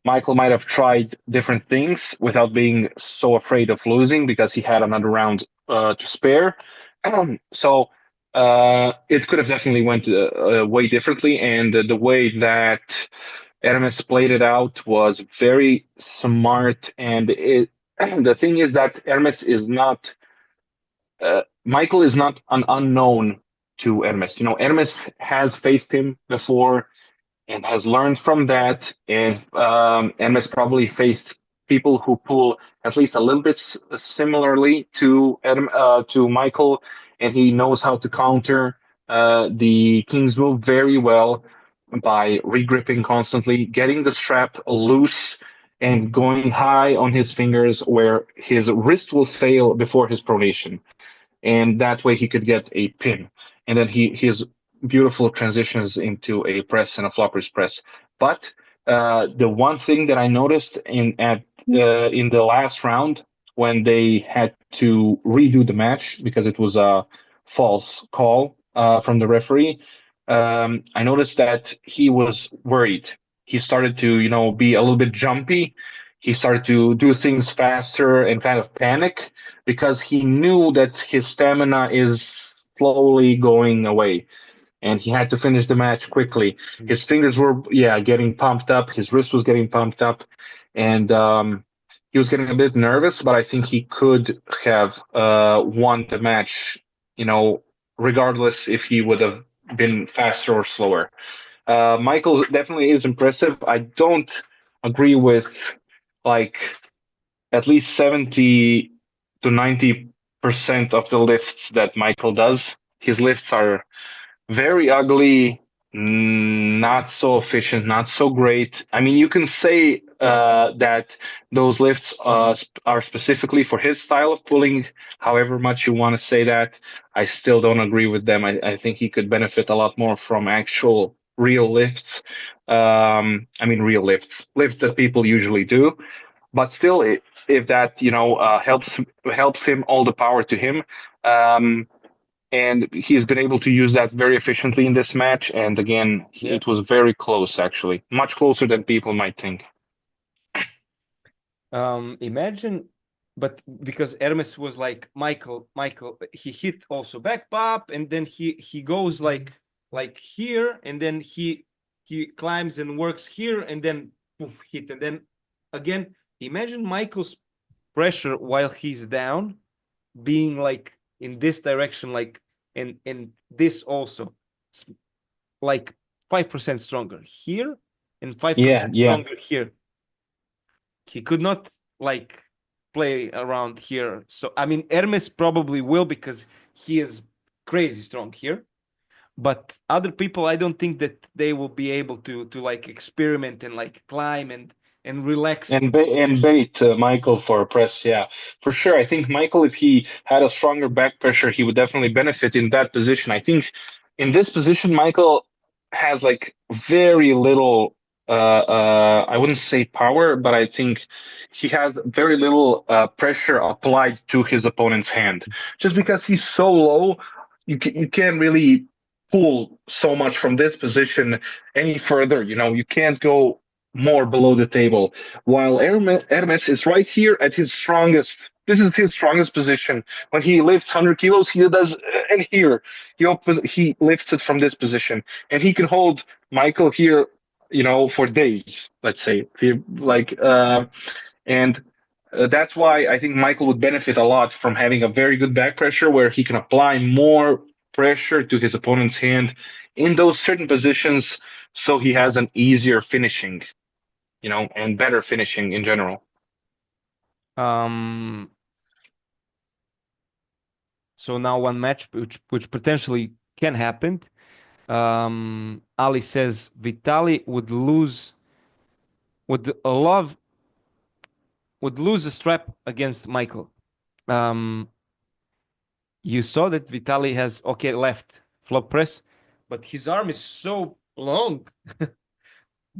Michael might have tried different things without being so afraid of losing because he had another round to spare. So it could have definitely went way differently, and the way that Hermes played it out was very smart. And the thing is that Hermes is not Michael is not an unknown to Hermes. You know, Hermes has faced him before and has learned from that. And Hermes probably faced people who pull at least a little bit similarly to Michael, and he knows how to counter the King's move very well by regripping constantly, getting the strap loose, and going high on his fingers where his wrist will fail before his pronation, and that way he could get a pin. And then his beautiful transitions into a press and a floppers press. But the one thing that I noticed in the last round when they had to redo the match because it was a false call from the referee, I noticed that he was worried. He started to, be a little bit jumpy. He started to do things faster and kind of panic because he knew that his stamina is slowly going away and he had to finish the match quickly. His fingers were, getting pumped up. His wrist was getting pumped up. And he was getting a bit nervous, but I think he could have won the match, regardless if he would have been faster or slower. Michael definitely is impressive. I don't agree with like at least 70 to 90% of the lifts that Michael does. His lifts are very ugly, not so efficient, not so great. I mean, you can say that those lifts are specifically for his style of pulling, however much you want to say that. I still don't agree with them. I think he could benefit a lot more from actual real lifts. Real lifts that people usually do. But still, if that helps him, all the power to him. And he's been able to use that very efficiently in this match. And again, Yeah. it was very close, actually, much closer than people might think. Imagine, but because Hermes was like Michael, he hit also back pop, and then he goes like here, and then he climbs and works here, and then poof, hit, and then again. Imagine Michael's pressure while he's down, being like in this direction, like and this also, like 5% stronger here and 5% stronger here. He could not like play around here. So I mean, Hermes probably will because he is crazy strong here. But other people, I don't think that they will be able to like experiment and like climb and relax And in this position. bait Michael for a press, yeah, for sure. I think Michael, if he had a stronger back pressure, he would definitely benefit in that position. I think in this position, Michael has like very little. I wouldn't say power, but I think he has very little pressure applied to his opponent's hand, just because he's so low. You can't really pull so much from this position any further. You can't go more below the table. While Hermes is right here at his strongest. This is his strongest position. When he lifts 100 kilos, he does, and here he lifts it from this position, and he can hold Michael here, for days. Let's say, and that's why I think Michael would benefit a lot from having a very good back pressure, where he can apply more pressure to his opponent's hand in those certain positions, so he has an easier finishing, and better finishing in general. So now one match which potentially can happen. Ali says Vitaly would love would lose a strap against Michael. You saw that Vitaly has left flop press, but his arm is so long.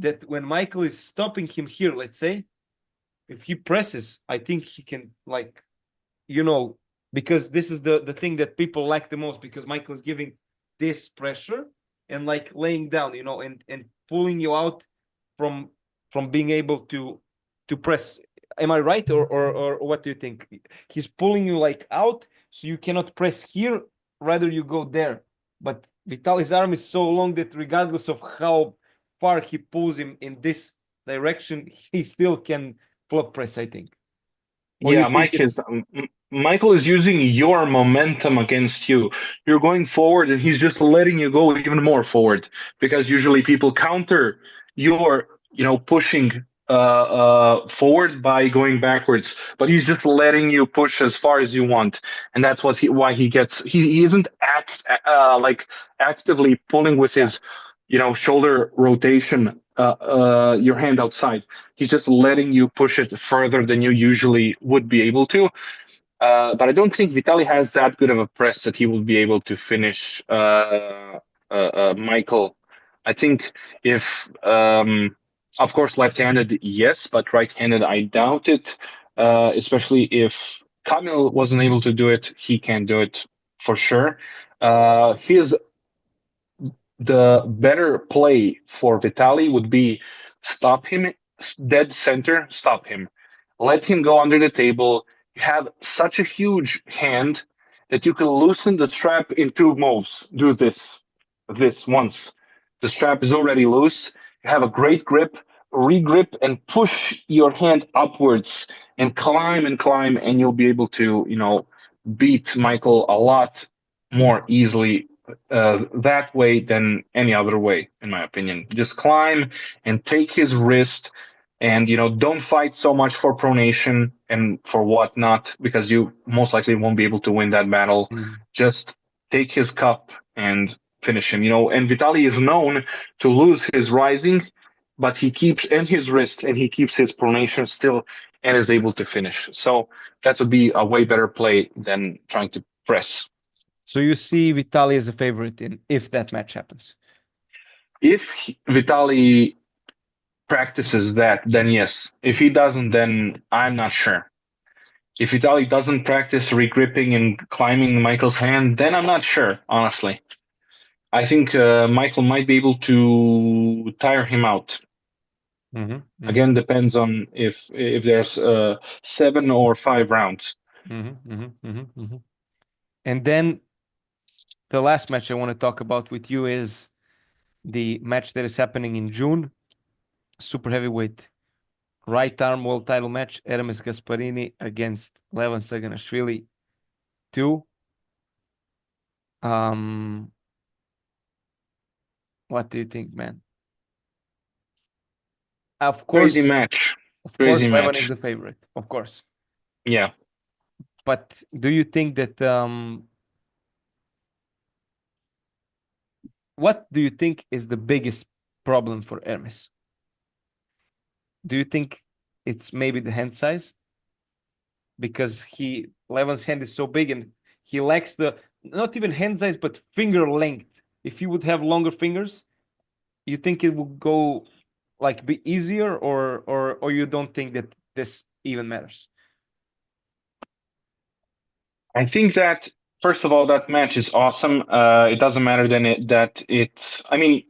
that when Michael is stopping him here, let's say, if he presses, I think he can, like, because this is the thing that people like the most, because Michael is giving this pressure and like laying down, and pulling you out from being able to press. Am I right, or what do you think? He's pulling you like out, so you cannot press here. Rather, you go there. But Vitaly's arm is so long that regardless of how far he pulls him in this direction, he still can flop press, I think. Or you Yeah, think it's Michael is using your momentum against you. You're going forward, and he's just letting you go even more forward because usually people counter your, pushing forward by going backwards, but he's just letting you push as far as you want, and that's why he isn't like actively pulling with his, shoulder rotation, your hand outside. He's just letting you push it further than you usually would be able to. But I don't think Vitaly has that good of a press that he will be able to finish Michael. I think if, of course, left-handed, yes, but right-handed, I doubt it. Especially if Kamil wasn't able to do it, he can do it for sure. His The better play for Vitaly would be stop him dead center, stop him. Let him go under the table. You have such a huge hand that you can loosen the strap in two moves. Do this once. The strap is already loose. You have a great grip, regrip, and push your hand upwards and climb, and you'll be able to, beat Michael a lot more easily that way than any other way, in my opinion. Just climb and take his wrist, and don't fight so much for pronation and for whatnot because you most likely won't be able to win that battle. Just take his cup and finish him. And Vitaly is known to lose his rising, but he keeps and his wrist and he keeps his pronation still and is able to finish. So that would be a way better play than trying to press. So you see Vitaly as a favorite if that match happens. If Vitaly practices that, then yes. If he doesn't, then I'm not sure. If Vitaly doesn't practice regripping and climbing Michael's hand, then I'm not sure, honestly. I think Michael might be able to tire him out. Again, depends on if there's 7 or 5 rounds. And then the last match I want to talk about with you is the match that is happening in June, super heavyweight right arm world title match, Ermes Gasparini against Levan Saginashvili 2. What do you think, man? Of course, Crazy match. of Crazy course, Levan match. is the favorite, of course. Yeah. But do you think that what do you think is the biggest problem for Ermes? Do you think it's maybe the hand size? Because Levan's hand is so big and he lacks the not even hand size but finger length. If he would have longer fingers, you think it would go like be easier, or you don't think that this even matters? I think that first of all, that match is awesome. It doesn't matter then I mean,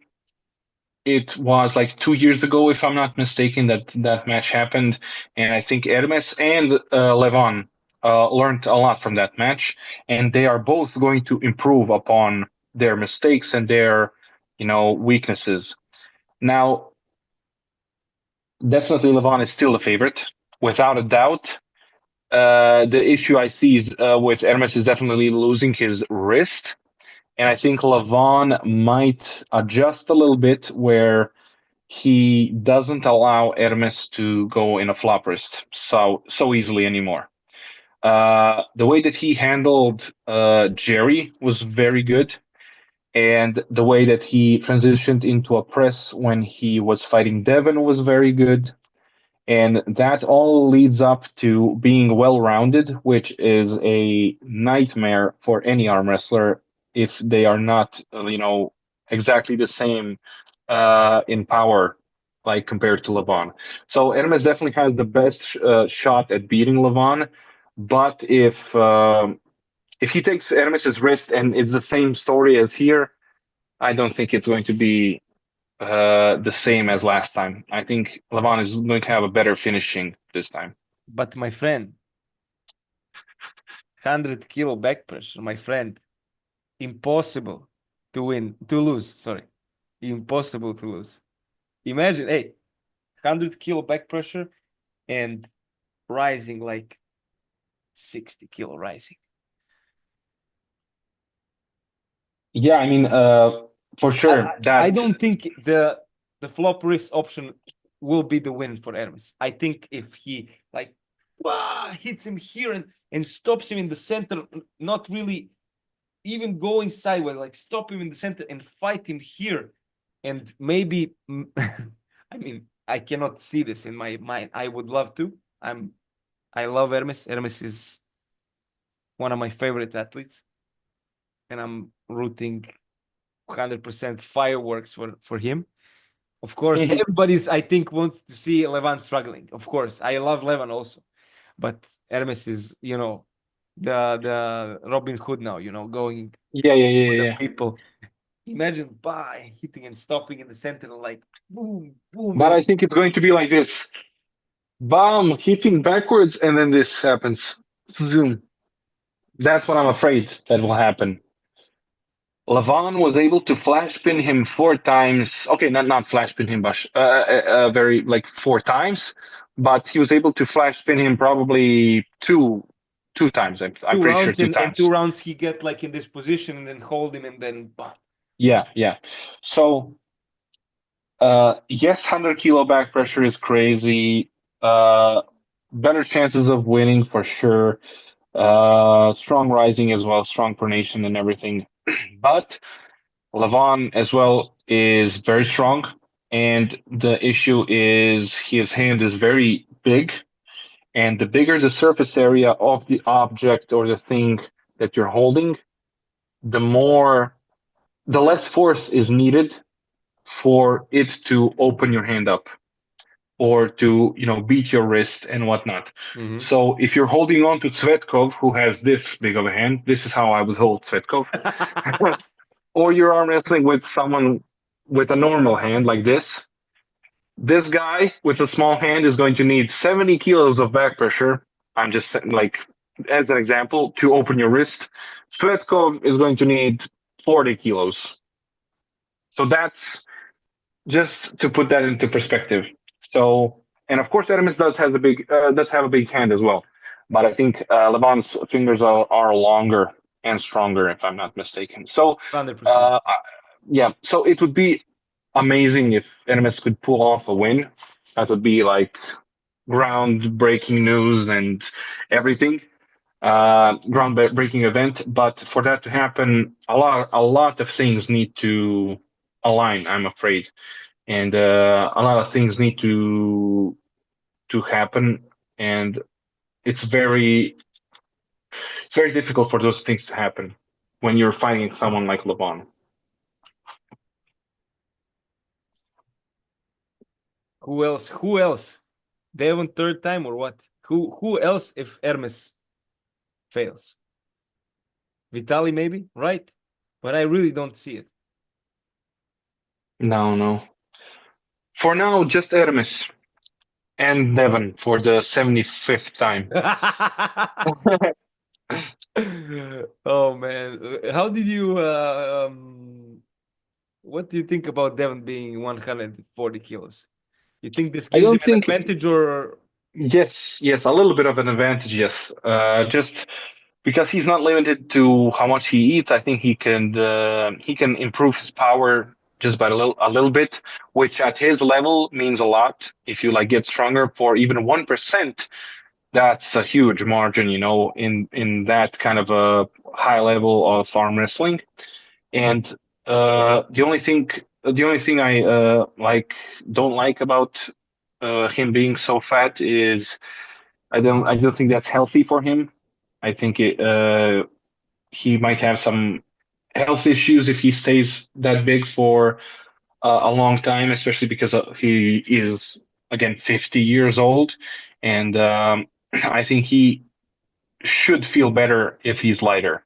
it was like 2 years ago, if I'm not mistaken, that match happened, and I think Hermes and Levan learned a lot from that match, and they are both going to improve upon their mistakes and their, weaknesses. Now, definitely Levan is still the favorite, without a doubt. The issue I see is, with Hermes is definitely losing his wrist. And I think Levan might adjust a little bit where he doesn't allow Hermes to go in a flop wrist so easily anymore. The way that he handled Jerry was very good. And the way that he transitioned into a press when he was fighting Devon was very good. And that all leads up to being well-rounded, which is a nightmare for any arm wrestler if they are not, exactly the same in power. like compared to Levan. So Ermes definitely has the best shot at beating Levan, but if he takes Ermes's wrist and it's the same story as here, I don't think it's going to be the same as last time. I think Levan is going to have a better finishing this time. But my friend, 100 kilo back pressure, my friend, impossible to lose. Sorry, impossible to lose. Imagine, hey, 100 kilo back pressure and rising like 60 kilo rising. Yeah, I mean, for sure I don't think the flop wrist option will be the win for Ermes. I think if he like hits him here and stops him in the center, not really even going sideways, like stop him in the center and fight him here, and maybe I mean I cannot see this in my mind. I would love to. I love Ermes. Ermes is one of my favorite athletes, and I'm rooting 100% fireworks for him. Of course, everybody's I think wants to see Levan struggling. Of course, I love Levan also, but Ermes is the Robin Hood now. Going yeah. people. Imagine hitting and stopping in the center, like boom, boom. But I think it's going to be like this. Bam, hitting backwards, and then this happens. Zoom. That's what I'm afraid that will happen. Levan was able to flash pin him 4 times. Okay, not flash pin him, but very like 4 times. But he was able to flash pin him probably two times. I'm two pretty sure rounds, two and times. 2 rounds he get like in this position and then hold him and then bam. Yeah. So yes, 100 kilo back pressure is crazy. Better chances of winning for sure. Strong rising as well, strong pronation and everything. But Levan as well is very strong, and the issue is his hand is very big, and the bigger the surface area of the object or the thing that you're holding, the less force is needed for it to open your hand up or to beat your wrist and whatnot. So if you're holding on to Tsvetkov, who has this big of a hand, this is how I would hold Tsvetkov. Or you're arm wrestling with someone with a normal hand like this. This guy with a small hand is going to need 70 kilos of back pressure. I'm just like, as an example, to open your wrist. Svetkov is going to need 40 kilos. So that's just to put that into perspective. So, and of course, Ermes does have a big hand as well. But I think Levan's fingers are longer and stronger, if I'm not mistaken. So, 100%. yeah, so it would be amazing if Ermes could pull off a win. That would be like groundbreaking news and everything, groundbreaking event. But for that to happen, a lot of things need to align, I'm afraid, and a lot of things need to happen, and it's very difficult for those things to happen when you're fighting someone like Levan. Who else? Who else? Devon third time or what? Who else if Ermes fails? Vitaly maybe, right? But I really don't see it. No. For now, just Ermes and Devon for the 75th time. Oh man, how did you? What do you think about Devon being 140 kilos? You think this I gives him don't an think. advantage or? Yes, a little bit of an advantage, yes. Just because he's not limited to how much he eats, I think he can improve his power just by a little bit, which at his level means a lot. If you like get stronger for even 1%, that's a huge margin, in that kind of a high level of arm wrestling. And the only thing I don't like about him being so fat is I don't think that's healthy for him. I think he might have some health issues if he stays that big for a long time, especially because he is again 50 years old, and I think he should feel better if he's lighter.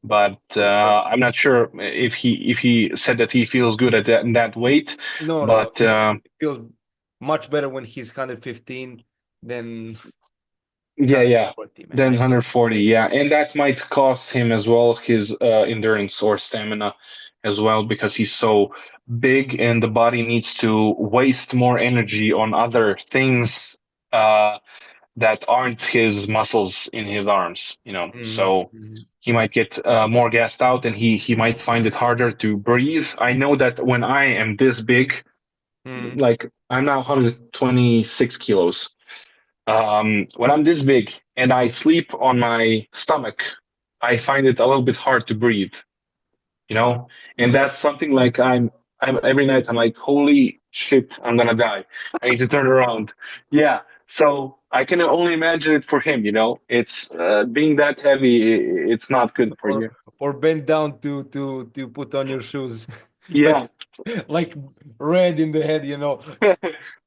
But For sure. I'm not sure if he said that he feels good at that weight. No, no, no. But He said he feels much better when he's 115 than yeah, yeah, 140, man. then I think. 140, yeah, and that might cost him as well his endurance or stamina as well because he's so big and the body needs to waste more energy on other things uh, that aren't his muscles in his arms, you know. Mhm, So mhm, he might get more gassed out and he might find it harder to breathe. I know that when I am this big, mhm, like I'm now 126 kilos. When I'm this big and I sleep on my stomach, I find it a little bit hard to breathe, you know? And that's something like I'm every night I'm like, holy shit, I'm gonna die. I need to turn around. Yeah. So I can only imagine it for him, you know? It's being that heavy, it's not good for or you. or bend down to put on your shoes, like Yeah. like red in the head, you know.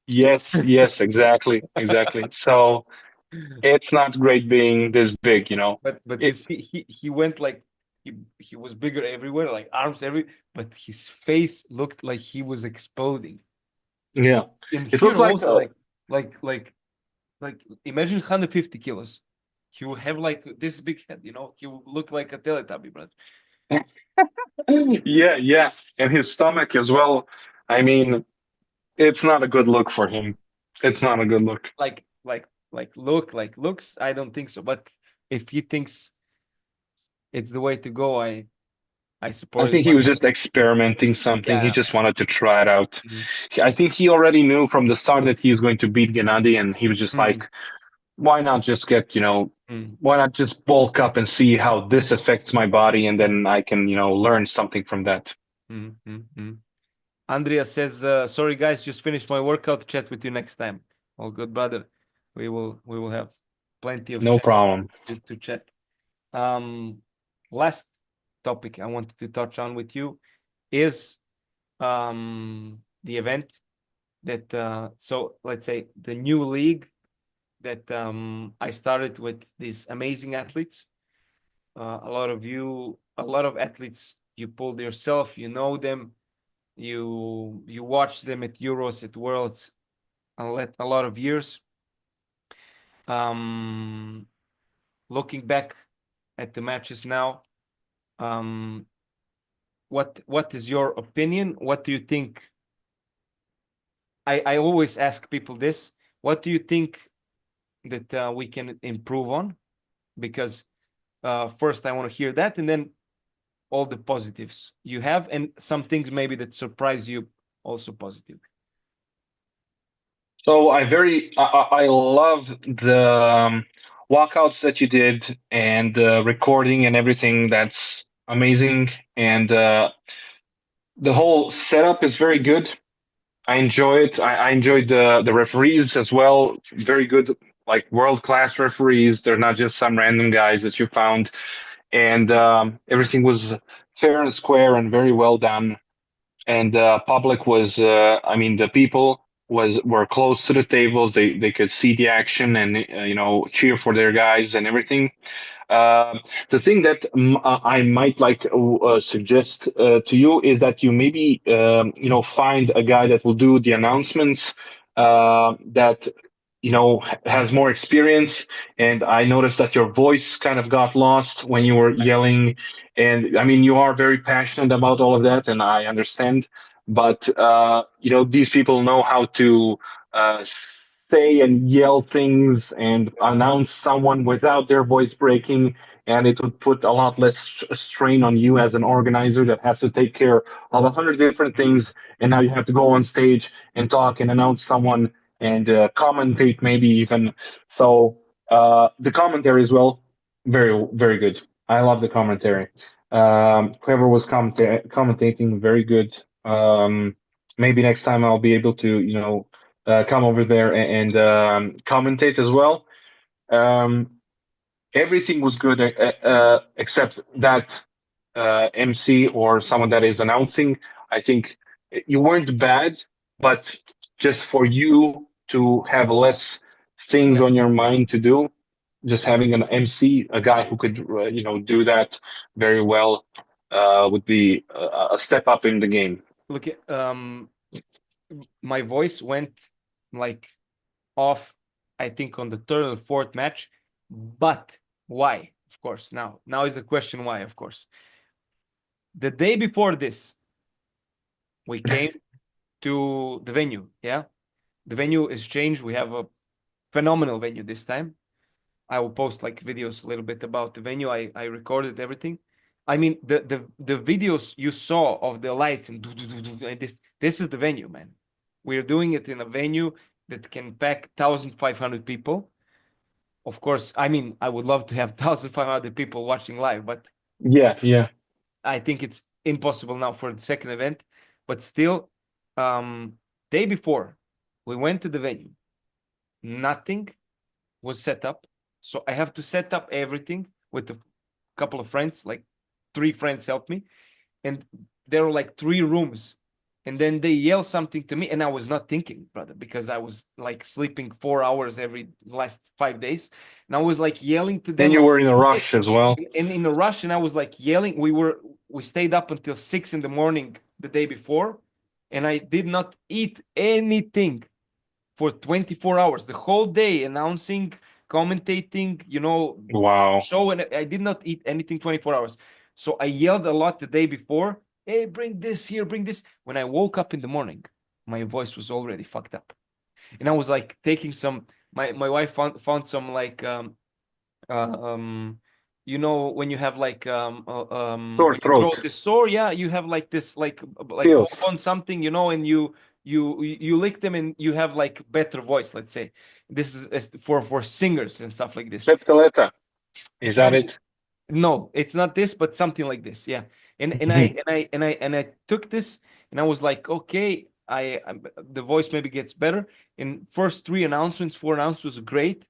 Yes, yes, exactly, exactly. So it's not great being this big, you know? But you It, see, he went like he was bigger everywhere, like arms every, but his face looked like he was exploding. yeah. And It here looked like also, like like like imagine 150 kilos. He will have like this big head, you know. He will look like a Teletubby, brother. yeah, yeah. And his stomach as well. I mean, it's not a good look for him. It's not a good look. Like looks. I don't think so. But if he thinks it's the way to go, I I support it think he was 100. just experimenting something. He Yeah. just wanted to try it out. Mhm. I think he already knew from the start that he's going to beat Gennady, and he was just Mhm. like, why not just get, you know, Mhm. why not just bulk up and see how this affects my body, and then I can, you know, learn something from that. Mhm. Mhm. Andrea says, "Sorry guys, just finished my workout. Chat with you next time." All good, brother. We will have plenty of No chat problem. to chat. Um, Last topic I wanted to touch on with you is the event that so let's say the new league that I started with these amazing athletes. A lot of athletes you pulled yourself, you know them, you watch them at Euros, at Worlds, a lot of years. Um, Looking back at the matches now, um, what is your opinion? What do you think? I always ask people this. What do you think that we can improve on? Because first I want to hear that, and then all the positives you have, and some things maybe that surprise you also positive. So I love the walkouts that you did and the recording and everything. That's amazing. And the whole setup is very good. I enjoy it. I enjoyed the referees as well. Very good, like world class referees. They're not just some random guys that you found. And everything was fair and square and very well done. And public was, I mean, the people were close to the tables. They could see the action and you know, cheer for their guys and everything. um, the thing that I might like suggest to you is that you maybe you know, find a guy that will do the announcements that, you know, has more experience. And I noticed that your voice kind of got lost when you were yelling. And I mean, you are very passionate about all of that, and I understand. But you know, these people know how to say and yell things and announce someone without their voice breaking. And it would put a lot less strain on you as an organizer that has to take care of 100 different things. And now you have to go on stage and talk and announce someone and commentate maybe even. So the commentary as well, very very good. I love the commentary. Whoever was commentating, very good. Maybe next time I'll be able to, you know, come over there and commentate as well. Um, Everything was good except that MC or someone that is announcing. I think you weren't bad, but just for you to have less things Yeah. on your mind to do, just having an MC, a guy who could do that very well, would be a step up in the game. Look, my voice went like off, I think, on the third or fourth match. But why? Of course, now is the question why, of course. The day before this, we came to the venue. Yeah. The venue is changed. We have a phenomenal venue this time. I will post like videos a little bit about the venue. I recorded everything. I mean, the videos you saw of the lights and this is the venue, man. We're doing it in a venue that can pack 1,500 people. Of course, I mean, I would love to have 1,500 people watching live, but Yeah, yeah. I think it's impossible now for the second event. But still, day before we went to the venue, nothing was set up. So I have to set up everything with a couple of friends, like 3 friends helped me. And there were like 3 rooms. And then they yell something to me, and I was not thinking, brother, because I was like sleeping 4 hours every last 5 days. And I was like yelling to And them you like were in a this. rush as well. And in a rush, and I was like yelling. We stayed up until 6 in the morning the day before, and I did not eat anything for 24 hours, the whole day, announcing, commentating, Wow. show, and I did not eat anything 24 hours. So I yelled a lot the day before. Hey, bring this here, bring this. When I woke up in the morning, my voice was already fucked up. And I was like taking some, my wife found some like um when you have like Sore when your throat throat. is sore, yeah, you have like this like Pills. on something, and you lick them and you have like better voice, let's say. This is for singers and stuff like this. Septaleta. Is that Something. it? No, it's not this, but something like this, yeah. And I took this, and I was like, okay, the voice maybe gets better. In first 3 announcements, 4 announcements was great.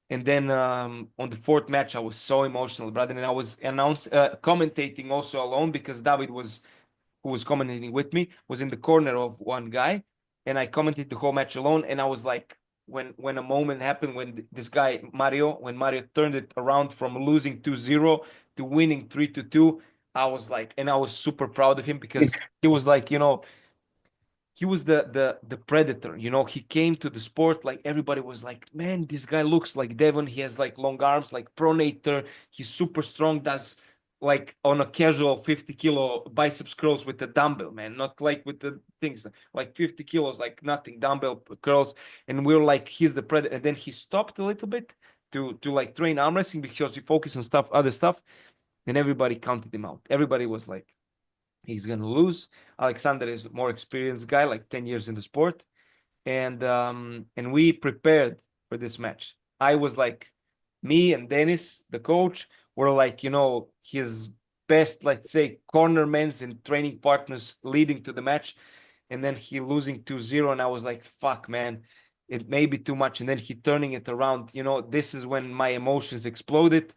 And then on the fourth match, I was so emotional, brother. And I was commentating also alone, because David who was commentating with me, was in the corner of one guy, and I commented the whole match alone. And I was like, when a moment happened, when this guy when Mario turned it around from losing 2-0 to winning 3-2, I was like, and I was super proud of him, because he was like, he was the predator. He came to the sport, like everybody was like, man, this guy looks like Devon. He has like long arms, like pronator. He's super strong, does like on a casual 50 kilo biceps curls with the dumbbell, man, not like with the things, like 50 kilos, like nothing, dumbbell curls. And we were like, he's the predator. And then he stopped a little bit to like train arm wrestling, because he focused on other stuff. And everybody counted him out. Everybody was like, he's gonna lose. Alexander is a more experienced guy, like 10 years in the sport. And we prepared for this match. I was like, me and Dennis, the coach, were like, his best, let's say, cornermans and training partners leading to the match. And then he losing 2-0, and I was like, fuck, man, it may be too much. And then he turning it around. This is when my emotions exploded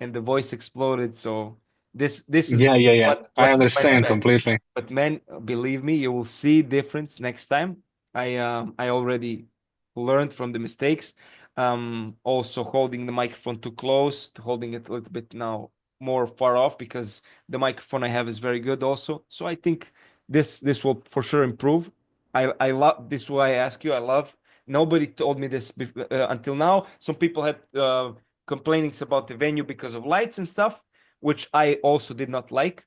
and the voice exploded. So this is Yeah, yeah, yeah. I what went understand bad. completely. But man, believe me, you will see difference next time. I already learned from the mistakes. Also holding the microphone too close, holding it a little bit now more far off, because the microphone I have is very good also. So I think this will for sure improve. I love this. Is why I ask you. I love. Nobody told me this until now. Some people had complainings about the venue because of lights and stuff, which I also did not like.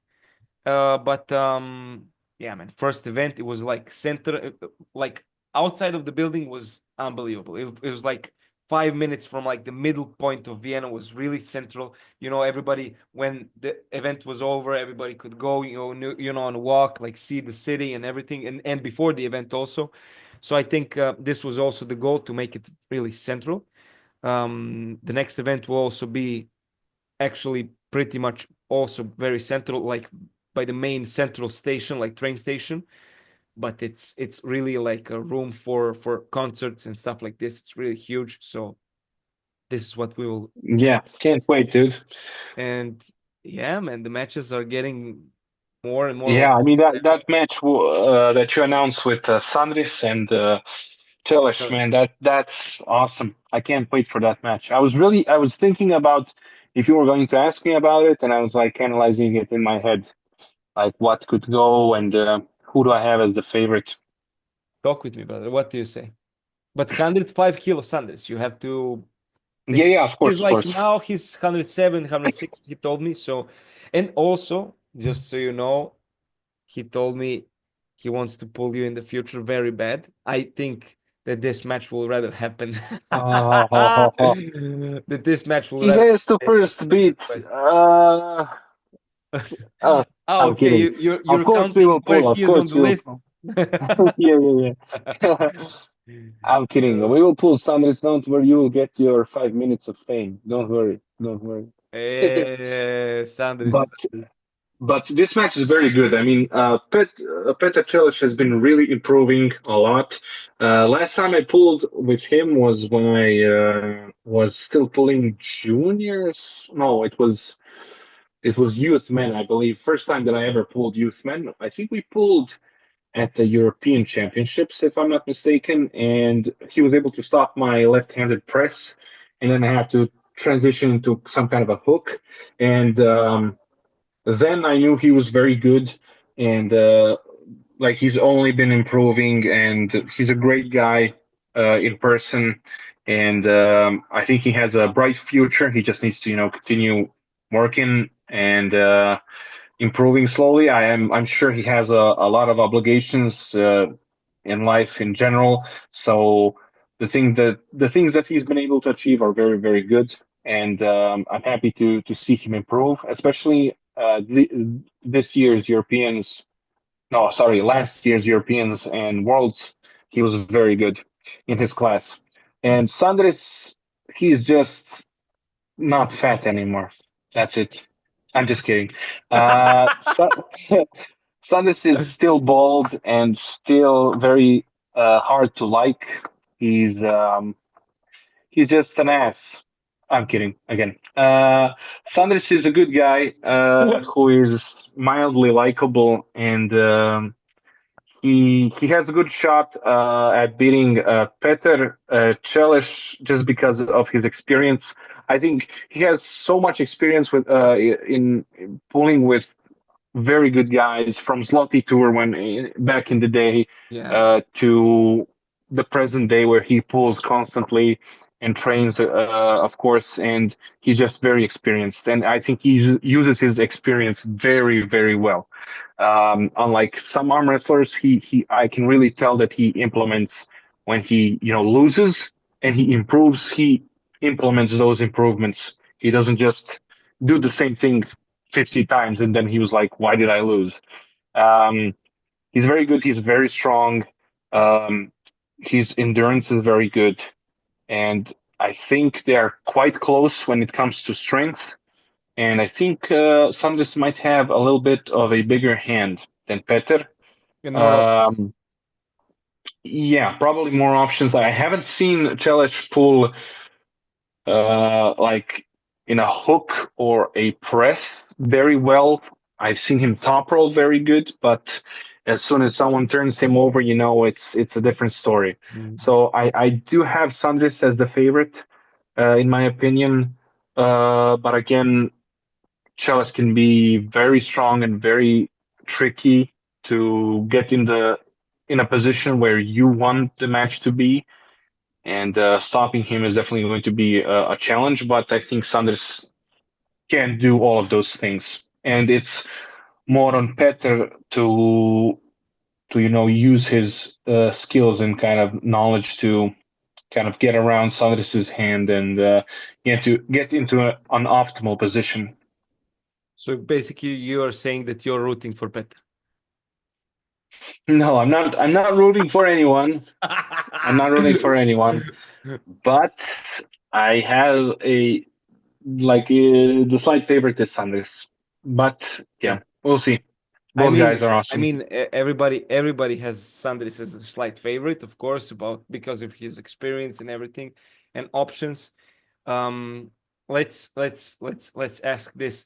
But yeah, man, first event, it was like center, like outside of the building was unbelievable. It was like 5 minutes from like the middle point of Vienna, was really central. Everybody, when the event was over, everybody could go, on a walk, like see the city and everything, and before the event also. So I think this was also the goal, to make it really central. The next event will also be actually pretty much also very central, like by the main central station, like train station. But it's really like a room for concerts and stuff like this. It's really huge. So this is what we will Yeah, can't wait, dude. and yeah, man, the matches are getting more and more. Yeah, I mean that match that you announced with Sandris and Celes, man, that's awesome. I can't wait for that match. I was thinking about if you were going to ask me about it, and I was like analyzing it in my head, like what could go and who do I have as the favorite. Talk with me, brother. What do you say? But 105 kilo Sanders, you have to Yeah, think. yeah, of He's course, of like course. now he's 107, 106, he told me. So, and also, just so you know, he told me he wants to pull you in the future very bad. I think that this match will rather happen. That this match will He rather has to happen first face to beat. face. Uh, Oh, I'm okay. kidding. You're Of course we counting will where pull. Of he is on course the we will list. pull. Yeah, yeah, yeah. I'm kidding. We will pull Sanders. Don't worry. You will get your 5 minutes of fame. Don't worry. Don't worry. Sandris. But this match is very good. I mean, Petar Celic has been really improving a lot. Last time I pulled with him was when I was still pulling juniors. No, it was youth men, I believe. First time that I ever pulled youth men. I think we pulled at the European Championships, if I'm not mistaken, and he was able to stop my left-handed press, and then I had to transition into some kind of a hook, and then I knew he was very good, and like he's only been improving, and he's a great guy in person, and I think he has a bright future. He just needs to, continue working and improving slowly. I'm sure he has a lot of obligations in life in general. So the things that he's been able to achieve are very very good, and I'm happy to see him improve, especially this year's Europeans. No, sorry, last year's Europeans and Worlds. He was very good in his class. And Sandris, he's just not fat anymore. That's it. I'm just kidding. Sanders is still bald and still very hard to like. He's um, he's just an ass. I'm kidding again. Sanders is a good guy who is mildly likable, and he has a good shot at beating Petar Celes just because of his experience. I think he has so much experience with in pulling with very good guys from Zloty Tour when back in the day Yeah. to the present day where he pulls constantly and trains, of course, and he's just very experienced. And I think he uses his experience very, very well. Unlike some arm wrestlers, he I can really tell that he implements when he loses and he improves. He implements those improvements. He doesn't just do the same thing 50 times and then he was like, why did I lose? Um, he's very good. He's very strong. Um, his endurance is very good. And I think they are quite close when it comes to strength. And I think Sanders might have a little bit of a bigger hand than Petter. And more options. Um, yeah, probably more options. I haven't seen Celes pull like in a hook or a press very well. I've seen him top roll very good, but as soon as someone turns him over, it's a different story. Mm. So I do have Sandris as the favorite, in my opinion. But again, Chalice can be very strong and very tricky to get in a position where you want the match to be, and stopping him is definitely going to be a challenge. But I think Sanders can do all of those things, and it's more on Petter to use his skills and kind of knowledge to kind of get around Sanders's hand and get into an optimal position. So basically, you are saying that you're rooting for Peter. No, I'm not. I'm not rooting for anyone. I'm not rooting for anyone. But I have the slight favorite is Sanders. But Yeah. yeah, we'll see. I Both guys mean, are I awesome. mean, everybody has Sandris as a slight favorite, of course, because of his experience and everything, and options. Um, let's ask this.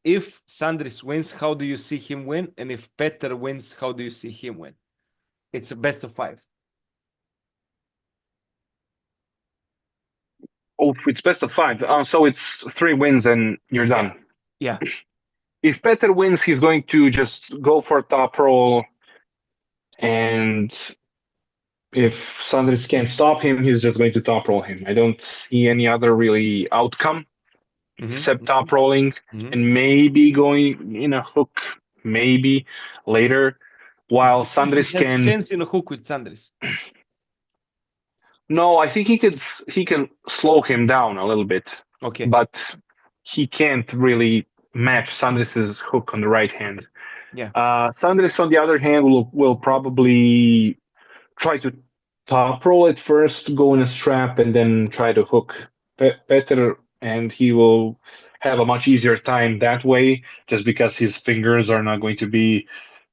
if Sandris wins, how do you see him win? And if Petter wins, how do you see him win? It's a best of 5. Oh, it's best of 5. So it's 3 wins and you're done. Yeah. If Petter wins, he's going to just go for top roll, and if Sandris can't stop him, he's just going to top roll him. I don't see any other really outcome except top rolling and maybe going in a hook, maybe later, while Sandris He has can. chance in a hook with Sandris. No, I think he can slow him down a little bit. Okay. But he can't really match Sandris's hook on the right hand. Yeah. Sandris, on the other hand, will probably try to top roll at first, go in a strap, and then try to hook Petter, and he will have a much easier time that way, just because his fingers are not going to be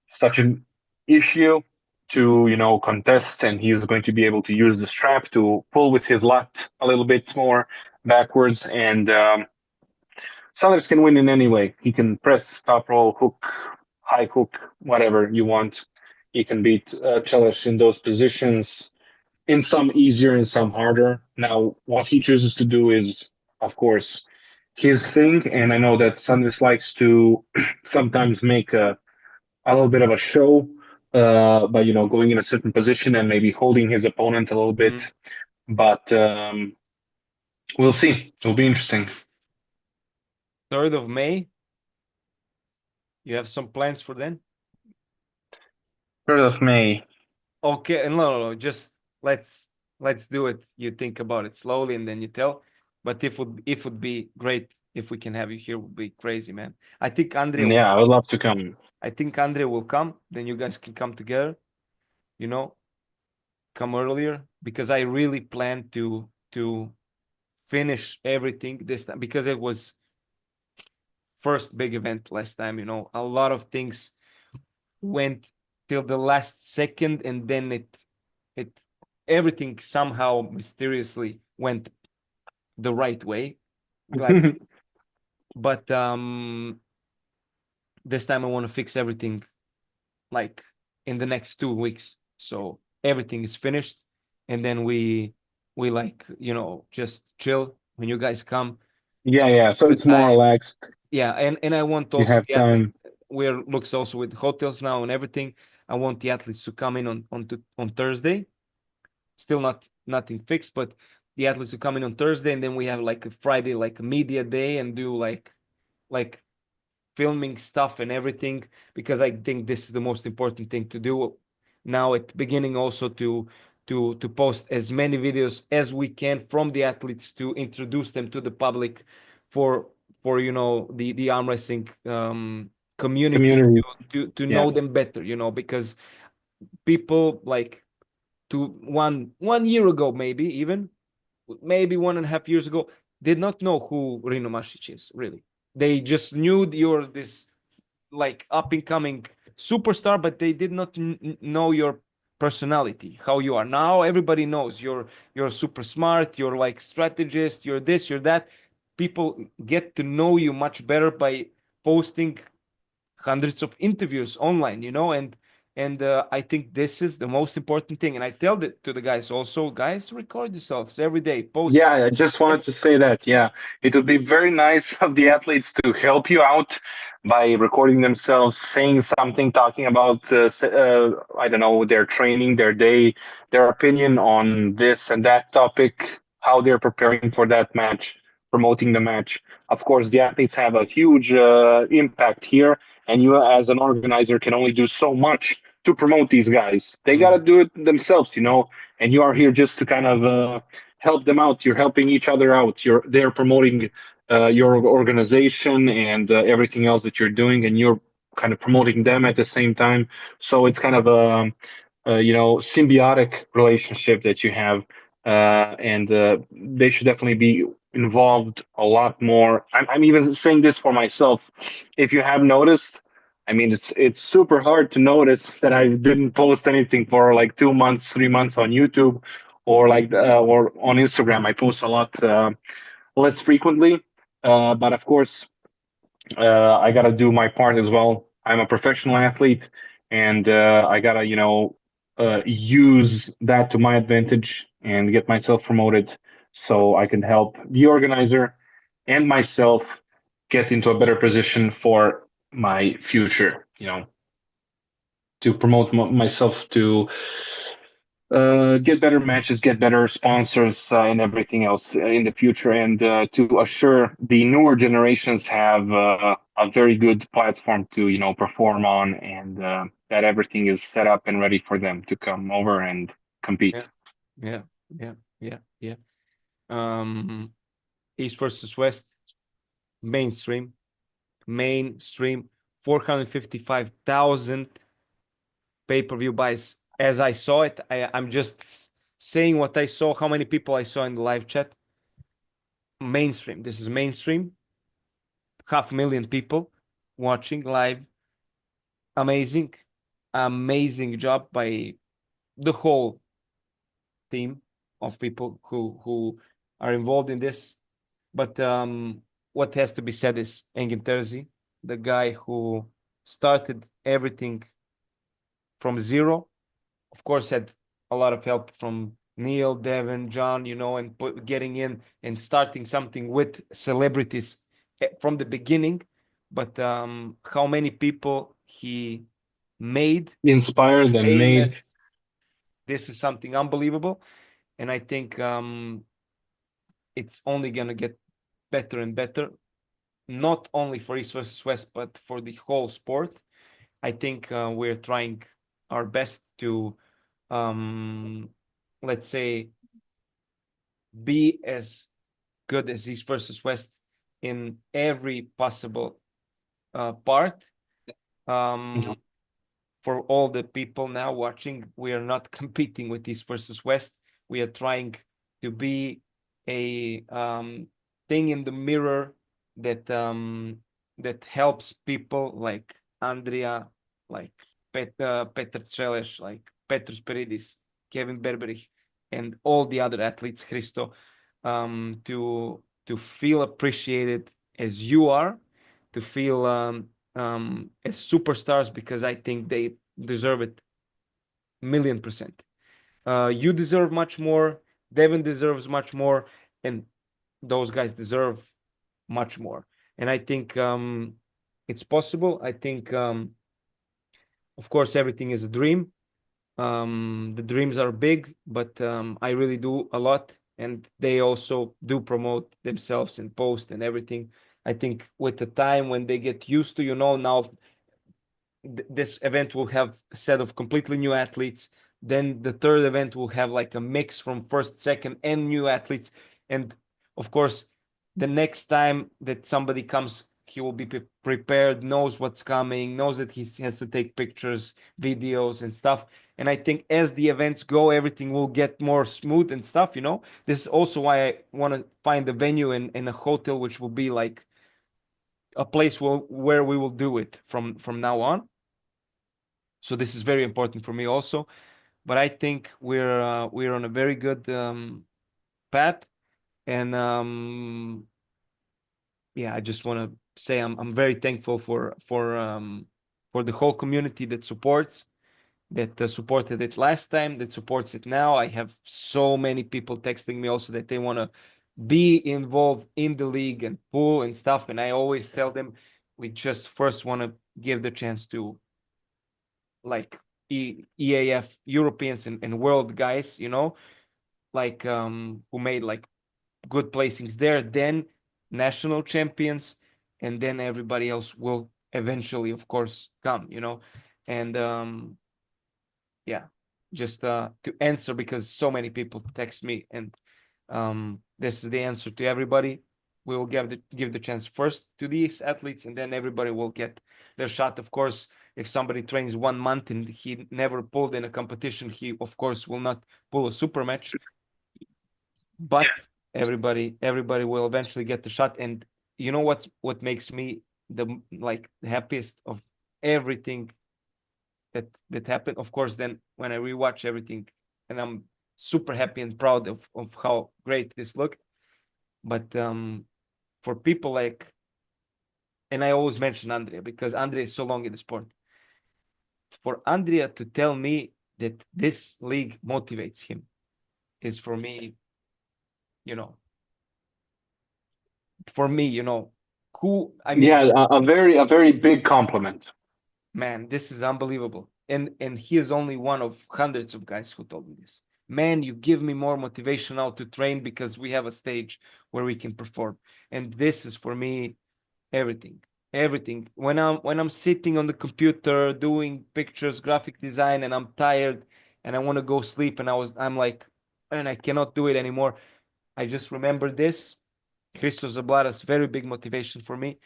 such an issue to contest, and he's going to be able to use the strap to pull with his lat a little bit more backwards, and Sanders can win in any way. He can press, top roll, hook, high hook, whatever you want. He can beat Celes in those positions, in some easier and some harder. Now, what he chooses to do is, of course, his thing, and I know that Sanders likes to sometimes make a little bit of a show by going in a certain position and maybe holding his opponent a little bit. But we'll see. It'll be interesting. 3rd of May. You have some plans for then? 3rd of May. Okay, no. Just let's do it. You think about it slowly and then you tell. But if it would be great if we can have you here, would be crazy, man. I think Andrija. Yeah, I would love to come. I think Andrija will come. Then you guys can come together. Come earlier, because I really plan to finish everything this time, because it was first big event last time. A lot of things went till the last second, and then it everything somehow mysteriously went the right way. But this time I want to fix everything like in the next 2 weeks, so everything is finished, and then we like just chill when you guys come. Yeah. So it's more relaxed. Yeah, and I want You also have the time. athletes, we're looks also with hotels now and everything. I want the athletes to come in on Thursday. Still nothing fixed, but the athletes to come in on Thursday, and then we have like a Friday, like a media day, and do like filming stuff and everything, because I think this is the most important thing to do now at the beginning, also to post as many videos as we can from the athletes to introduce them to the public for the arm wrestling community. To know them better, because people like one year ago, maybe 1.5 years ago, did not know who Rino Masic is, really. They just knew you're this like up and coming superstar, but they did not know your personality, how you are. Now everybody knows you're super smart, you're like strategist, you're this, you're that. People get to know you much better by posting hundreds of interviews online, and I think this is the most important thing. And I tell that to the guys also, guys, record yourselves every day, post. Yeah, I just wanted to say that. Yeah, it would be very nice of the athletes to help you out by recording themselves, saying something, talking about, I don't know, their training, their day, their opinion on this and that topic, how they're preparing for that match, promoting the match. Of course, the athletes have a huge impact here, and you, as an organizer, can only do so much to promote these guys. They got to do it themselves, and you are here just to kind of help them out. You're helping each other out. They're promoting your organization and everything else that you're doing, and you're kind of promoting them at the same time. So it's kind of a symbiotic relationship that you have, and they should definitely be involved a lot more. I'm even saying this for myself. If you have noticed, I mean, it's super hard to notice that I didn't post anything for like 2 months, 3 months on YouTube, or or on Instagram. I post a lot less frequently, but of course, I gotta do my part as well. I'm a professional athlete, and I gotta, use that to my advantage and get myself promoted so I can help the organizer and myself get into a better position for my future. To promote myself to get better matches, get better sponsors, and everything else in the future, and to assure the newer generations have a very good platform to perform on, and that everything is set up and ready for them to come over and Yeah, compete. yeah, yeah, yeah, yeah. Um, East versus West, mainstream, 455,000 pay-per-view buys as I saw it. I'm just saying what I saw, how many people I saw in the live chat. Mainstream. This is mainstream. 500,000 people watching live. Amazing. Amazing job by the whole team of people who are involved in this. But what has to be said is Engin Terzi, the guy who started everything from zero. Of course, had a lot of help from Neil, Devon, John, and getting in and starting something with celebrities from the beginning. But how many people he made Inspired and made. famous? This is something unbelievable, and I think it's only gonna get better and better. Not only for East versus West, but for the whole sport. I think we're trying our best to, um, let's say, be as good as East versus West in every possible part. Um, for all the people now watching, we are not competing with East versus West. We are trying to be a thing in the mirror that that helps people like Andrija, like Petr Celes, like Petrus Peridis, Kevin Berberich, and all the other athletes, Christo, to feel appreciated as you are, to feel as superstars, because I think they deserve it 1,000,000%. You deserve much more. Devon deserves much more, and those guys deserve much more. And I think it's possible. I think, of course, everything is a dream. The dreams are big, but I really do a lot, and they also do promote themselves and post and everything. I think with the time when they get used to, now this event will have a set of completely new athletes. Then the third event will have like a mix from first, second, and new athletes. And of course, the next time that somebody comes, he will be prepared, knows what's coming, knows that he has to take pictures, videos, and stuff. And I think as the events go, everything will get more smooth and stuff. This is also why I want to find a venue in a hotel, which will be like a place where we will do it from now on. So this is very important for me also. But I think we're on a very good path, and yeah, I just want to say I'm very thankful for the whole community that supported it last time, that supports it now. I have so many people texting me also that they want to be involved in the league and pull and stuff, and I always tell them we just first want to give the chance to like EAF Europeans and world guys, like who made like good placings there, then national champions, and then everybody else will eventually, of course, come. And yeah, just to answer, because so many people text me, and this is the answer to everybody. We will give the chance first to these athletes, and then everybody will get their shot. Of course, if somebody trains 1 month and he never pulled in a competition, he of course will not pull a super match. But everybody will eventually get the shot. And you know what makes me the happiest of everything that happened? Of course, then when I rewatch everything, and I'm super happy and proud of how great this looked. But for people like and I always mention Andrija because Andrija is so long in the sport. For Andrija to tell me that this league motivates him is for me, you know, who I mean, Yeah, a very big compliment. man, this is unbelievable. And he is only one of hundreds of guys who told me this. Man, you give me more motivation now to train because we have a stage where we can perform. And this is for me everything. Everything. When I'm sitting on the computer doing pictures, graphic design, and I'm tired and I want to go sleep, and I'm like, and I cannot do it anymore. I just remember this. Christos Zablaras, very big motivation for me.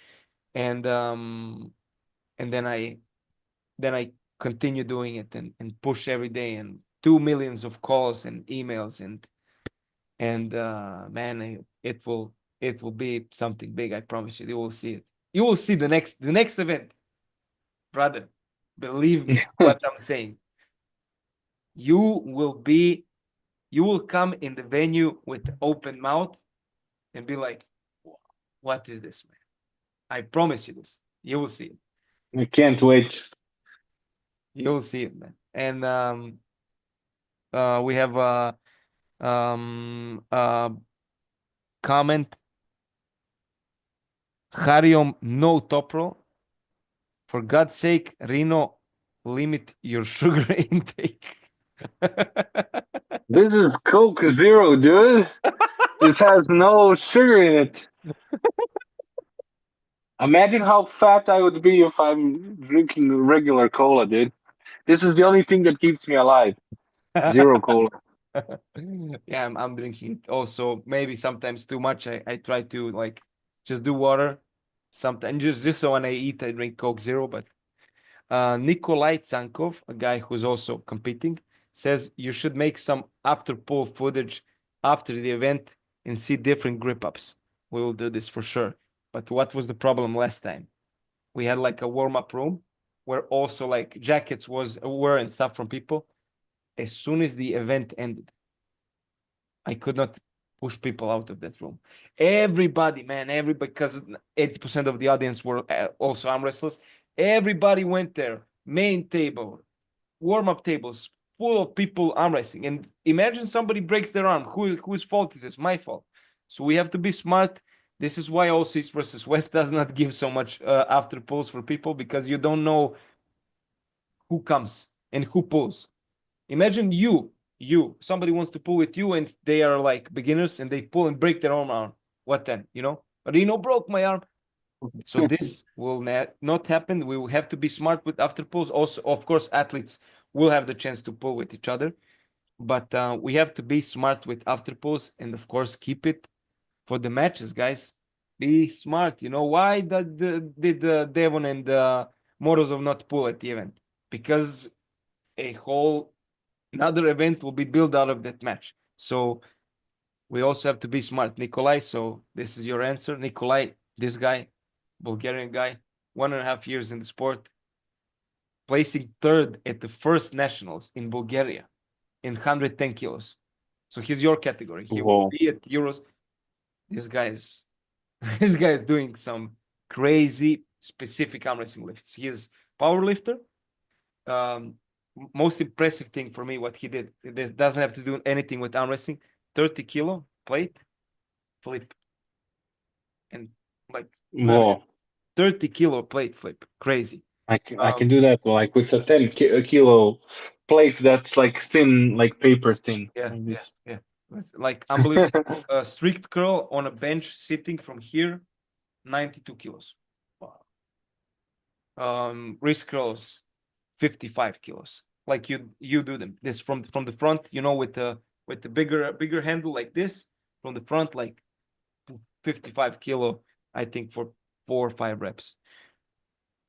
And then I continue doing it and push every day and 2 millions of calls and emails and man, it will be something big. I promise you. You will see it. You will see the next event, brother. Believe me, what I'm saying. You will come in the venue with open mouth and be like, "What is this, man?" I promise you this. You will see it. I can't wait. You'll see it, man. And we have comment. Artyom, no top roll. For God's sake, Rino, limit your sugar intake. This is Coke Zero, dude. This has no sugar in it. Imagine how fat I would be if I'm drinking regular cola, dude. This is the only thing that keeps me alive. Zero cola. Yeah, I'm drinking it also. Maybe sometimes too much. I try to like just do water. Sometimes just so when I eat, I drink Coke Zero. But Nikolai Tsankov, a guy who's also competing, says you should make some after pull footage after the event and see different grip ups. We will do this for sure. But what was the problem last time? We had like a warm up room where also like jackets were and stuff from people. As soon as the event ended, I could not push people out of that room. Everybody, man, everybody, because 80% of the audience were also arm wrestlers. Everybody went there. Main table, warm up tables, full of people arm wrestling. And imagine somebody breaks their arm. Whose fault is this? My fault. So we have to be smart. This is why also East versus West does not give so much after pulls for people, because you don't know who comes and who pulls. Imagine somebody wants to pull with you and they are like beginners and they pull and break their own arm. What then? Rino broke my arm. So this will not happen. We will have to be smart with after pulls. Also, of course, athletes will have the chance to pull with each other, but we have to be smart with after pulls and of course keep it for the matches, guys. Be smart. Why did Devon and Morozov not pull at the event? Because a whole another event will be built out of that match. So we also have to be smart. Nikolai, so this is your answer. Nikolai, this guy, Bulgarian guy, 1.5 years in the sport, placing third at the first nationals in Bulgaria in 110 kilos. So he's your category. He will Whoa. be at Euros. This guy is this guy is doing some crazy specific arm wrestling lifts. He is power lifter. Most impressive thing for me, what he did, it doesn't have to do anything with arm wrestling. 30 kilo plate, flip, and like Whoa. 30 kilo plate flip, crazy. I can do that like with a 10 kilo plate that's like thin, like paper thin. Yeah, Like yeah, this. yeah. It's like unbelievable. Strict curl on a bench sitting from here, 92 kilos. Wrist curls, 55 kilos. Like you do them. This from the front, with the bigger handle like this from the front, like 55 kilo, I think for 4 or 5 reps.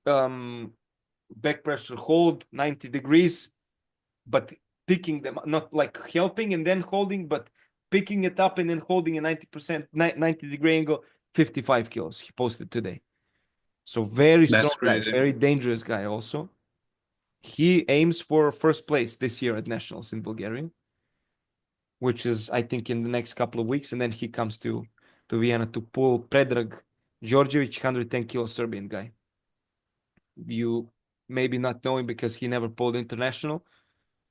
Back pressure hold 90 degrees, but picking them, not like helping and then holding, but picking it up and then holding a 90%, 90-degree angle, 55 kilos he posted today. So very strong That's guy, crazy. very dangerous guy also. He aims for first place this year at nationals in Bulgaria, which is, I think, in the next couple of weeks. And then he comes to Vienna to pull Predrag Georgievich, 110 kilo Serbian guy. You maybe not know him because he never pulled international,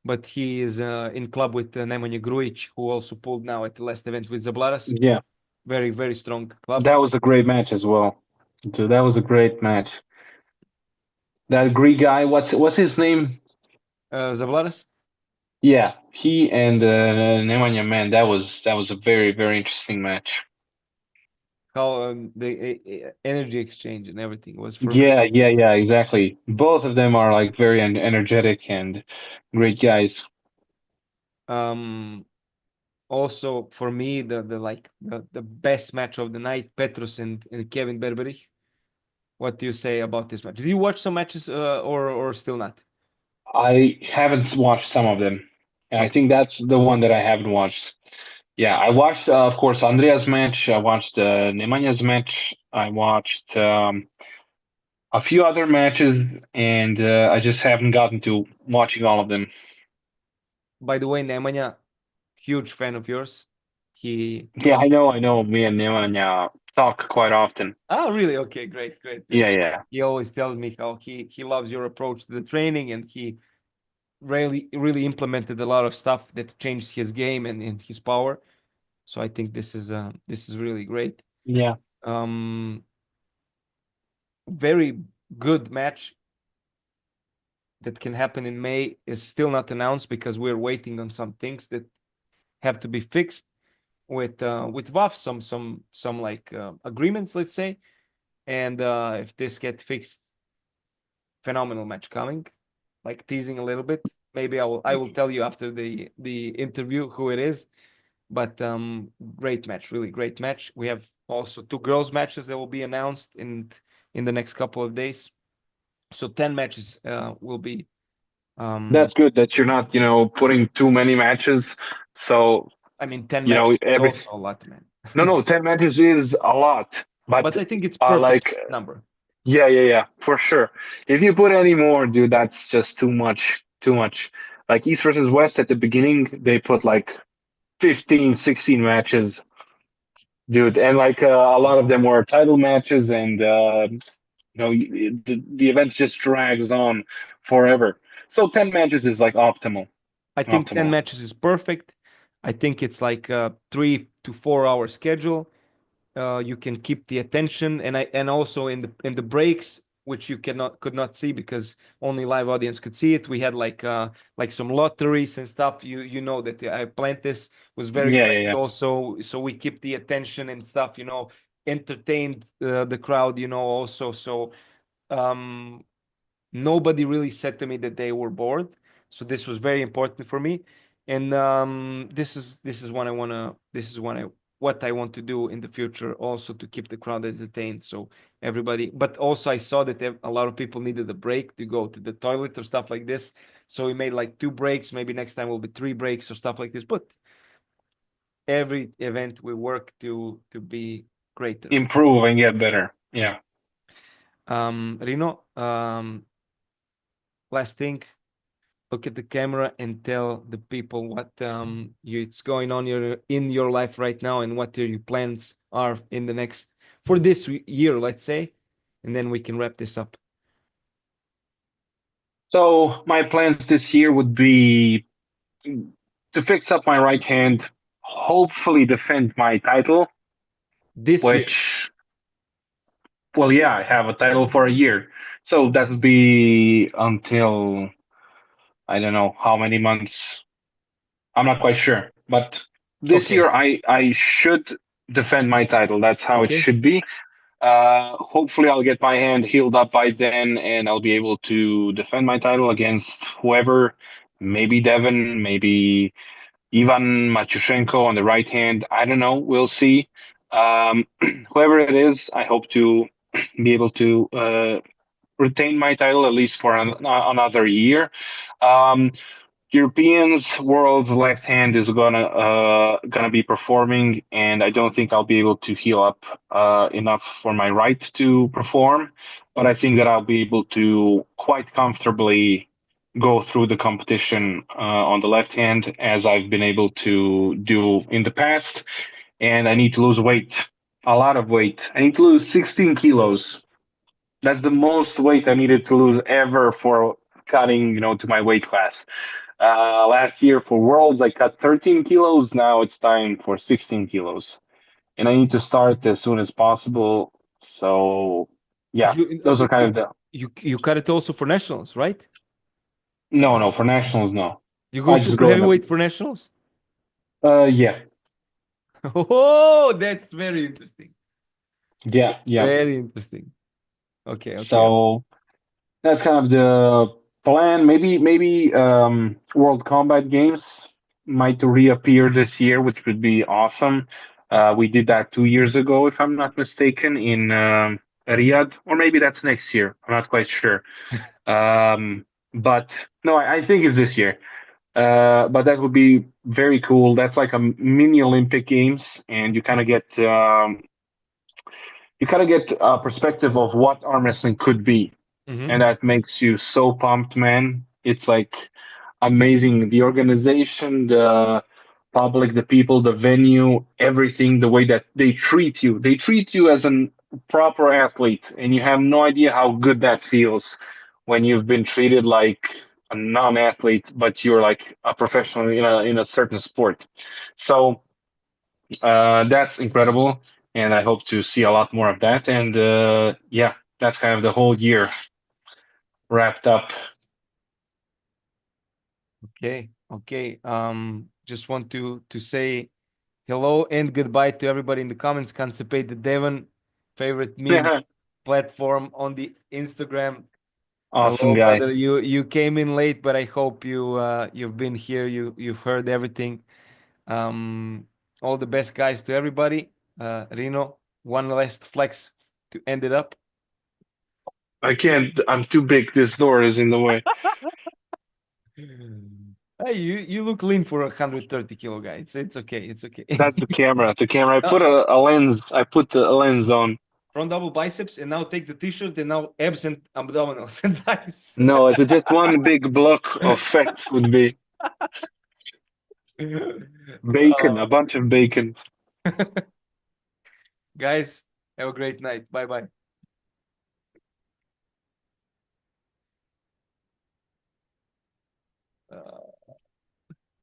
but he is in club with Nemanja Grujic, who also pulled now at the last event with Zablaras. Yeah, Very, very strong club. that was a great match as well. So that was a great match. That Greek guy, what's his name? Zablaras, Yeah, he and Nemanja, man, that was a very interesting match. how the energy exchange and everything was for me. Yeah, exactly. Both of them are like very energetic and great guys. Um, Also for me, the best match of the night, Petrus and Kevin Berberich. What do you say about this match? Did you watch some matches or still not? I haven't watched some of them, and I Okay. think that's the one that I haven't watched. Yeah, I watched, of course, Andrea's match. I watched Nemanya's match. I watched a few other matches, and I just haven't gotten to watching all of them. By the way, Nemanja, huge fan of yours. He Yeah, I know, I know. Me and Nemanja talk quite often. really? Okay, great, great, great. Yeah, yeah, He always tells me how he loves your approach to the training, and he really implemented a lot of stuff that changed his game and his power. So I think this is really great. yeah. Um, very good match that can happen in May is still not announced because we're waiting on some things that have to be fixed with WAF, some like agreements, let's say. And if this get fixed, phenomenal match coming. Like teasing a little bit. Maybe I will tell you after the interview who it is. But great match, really great match. We have also two girls matches that will be announced in the next couple of days. So 10 matches will be That's good that you're not, putting too many matches. So, I mean 10 matches is every also a lot, man. no, 10 matches is a lot, But but I think it's perfect like, number. yeah, for sure. If you put any more, dude, that's just too much, too much. Like East versus West at the beginning, they put like 15, 16 matches, dude, and like a lot of them were title matches, and the event just drags on forever. So 10 matches is like optimal, I think 10 optimal. matches is perfect. I think it's like a 3 to 4 hour schedule. You can keep the attention, and also in the breaks, which you could not see because only live audience could see it. We had like some lotteries and stuff. You know that I planned this was very Yeah, yeah, great yeah. also. So we keep the attention and stuff. Entertained the crowd. Also. So um nobody really said to me that they were bored, so this was very important for me. And this is what I want to do in the future, also to keep the crowd entertained, so everybody. But also I saw that a lot of people needed a break to go to the toilet or stuff like this, so we made like 2 breaks. Maybe next time will be 3 breaks or stuff like this, but every event we work to be greater. Improve and get better. Yeah. Rino, last thing, look at the camera and tell the people what it's going on in your life right now, and what your plans are in the next for this year, let's say, and then we can wrap this up. So my plans this year would be to fix up my right hand, hopefully defend my title, This year. which, well, yeah, I have a title for a year. So that would be until I don't know how many months. I'm not quite sure. But this Okay. year I should defend my title. That's how it Okay. should be. Hopefully I'll get my hand healed up by then and I'll be able to defend my title against whoever, maybe Devon, maybe Ivan Matyushenko on the right hand. I don't know. We'll see. Um, whoever it is, I hope to be able to retain my title at least for another year. Um, Europeans World's left hand is gonna be performing, and I don't think I'll be able to heal up enough for my right to perform. But I think that I'll be able to quite comfortably go through the competition on the left hand as I've been able to do in the past. And I need to lose weight A lot of weight. I need to lose 16 kilos. That's the most weight I needed to lose ever for cutting, to my weight class. Last year for Worlds, I cut 13 kilos. Now it's time for 16 kilos. And I need to start as soon as possible. So, yeah, You those are kind of the. you cut it also for nationals, right? No, no, for nationals, no. You go I just super go in a. heavyweight for nationals? Yeah, Oh, that's very interesting. yeah, yeah. Very interesting. Okay, okay. So that's kind of the plan. Maybe World Combat Games might reappear this year, which would be awesome. We did that 2 years ago, if I'm not mistaken, in Riyadh, or maybe that's next year. I'm not quite sure. But no, I think it's this year. But that would be very cool. That's like a mini Olympic Games, and you kind of get a perspective of what arm wrestling could be, Mm-hmm. and that makes you so pumped, man. It's like amazing. The organization, the public, the people, the venue, everything, the way that they treat you. They treat you as a proper athlete, and you have no idea how good that feels when you've been treated like a non-athlete, but you're like a professional in a certain sport. So that's incredible, and I hope to see a lot more of that. And yeah, that's kind of the whole year wrapped up. Okay, okay. Just want to say hello and goodbye to everybody in the comments. Constipate the Devon favorite meme platform on the Instagram. Awesome Hello, guy. brother. You came in late, but I hope you've been here. You've heard everything. Um, all the best, guys, to everybody. Rino, one last flex to end it up. I can't. I'm too big. This door is in the way. Hey, you look lean for a 130 kilo guy. It's okay. It's okay. That's the camera. The camera. I Uh, put a lens. I put the lens on. Front double biceps, and now take the t-shirt, and now abs and abdominals. Nice. No, it's just one big block of fat would be bacon. A bunch of bacon. Guys, have a great night. Bye bye.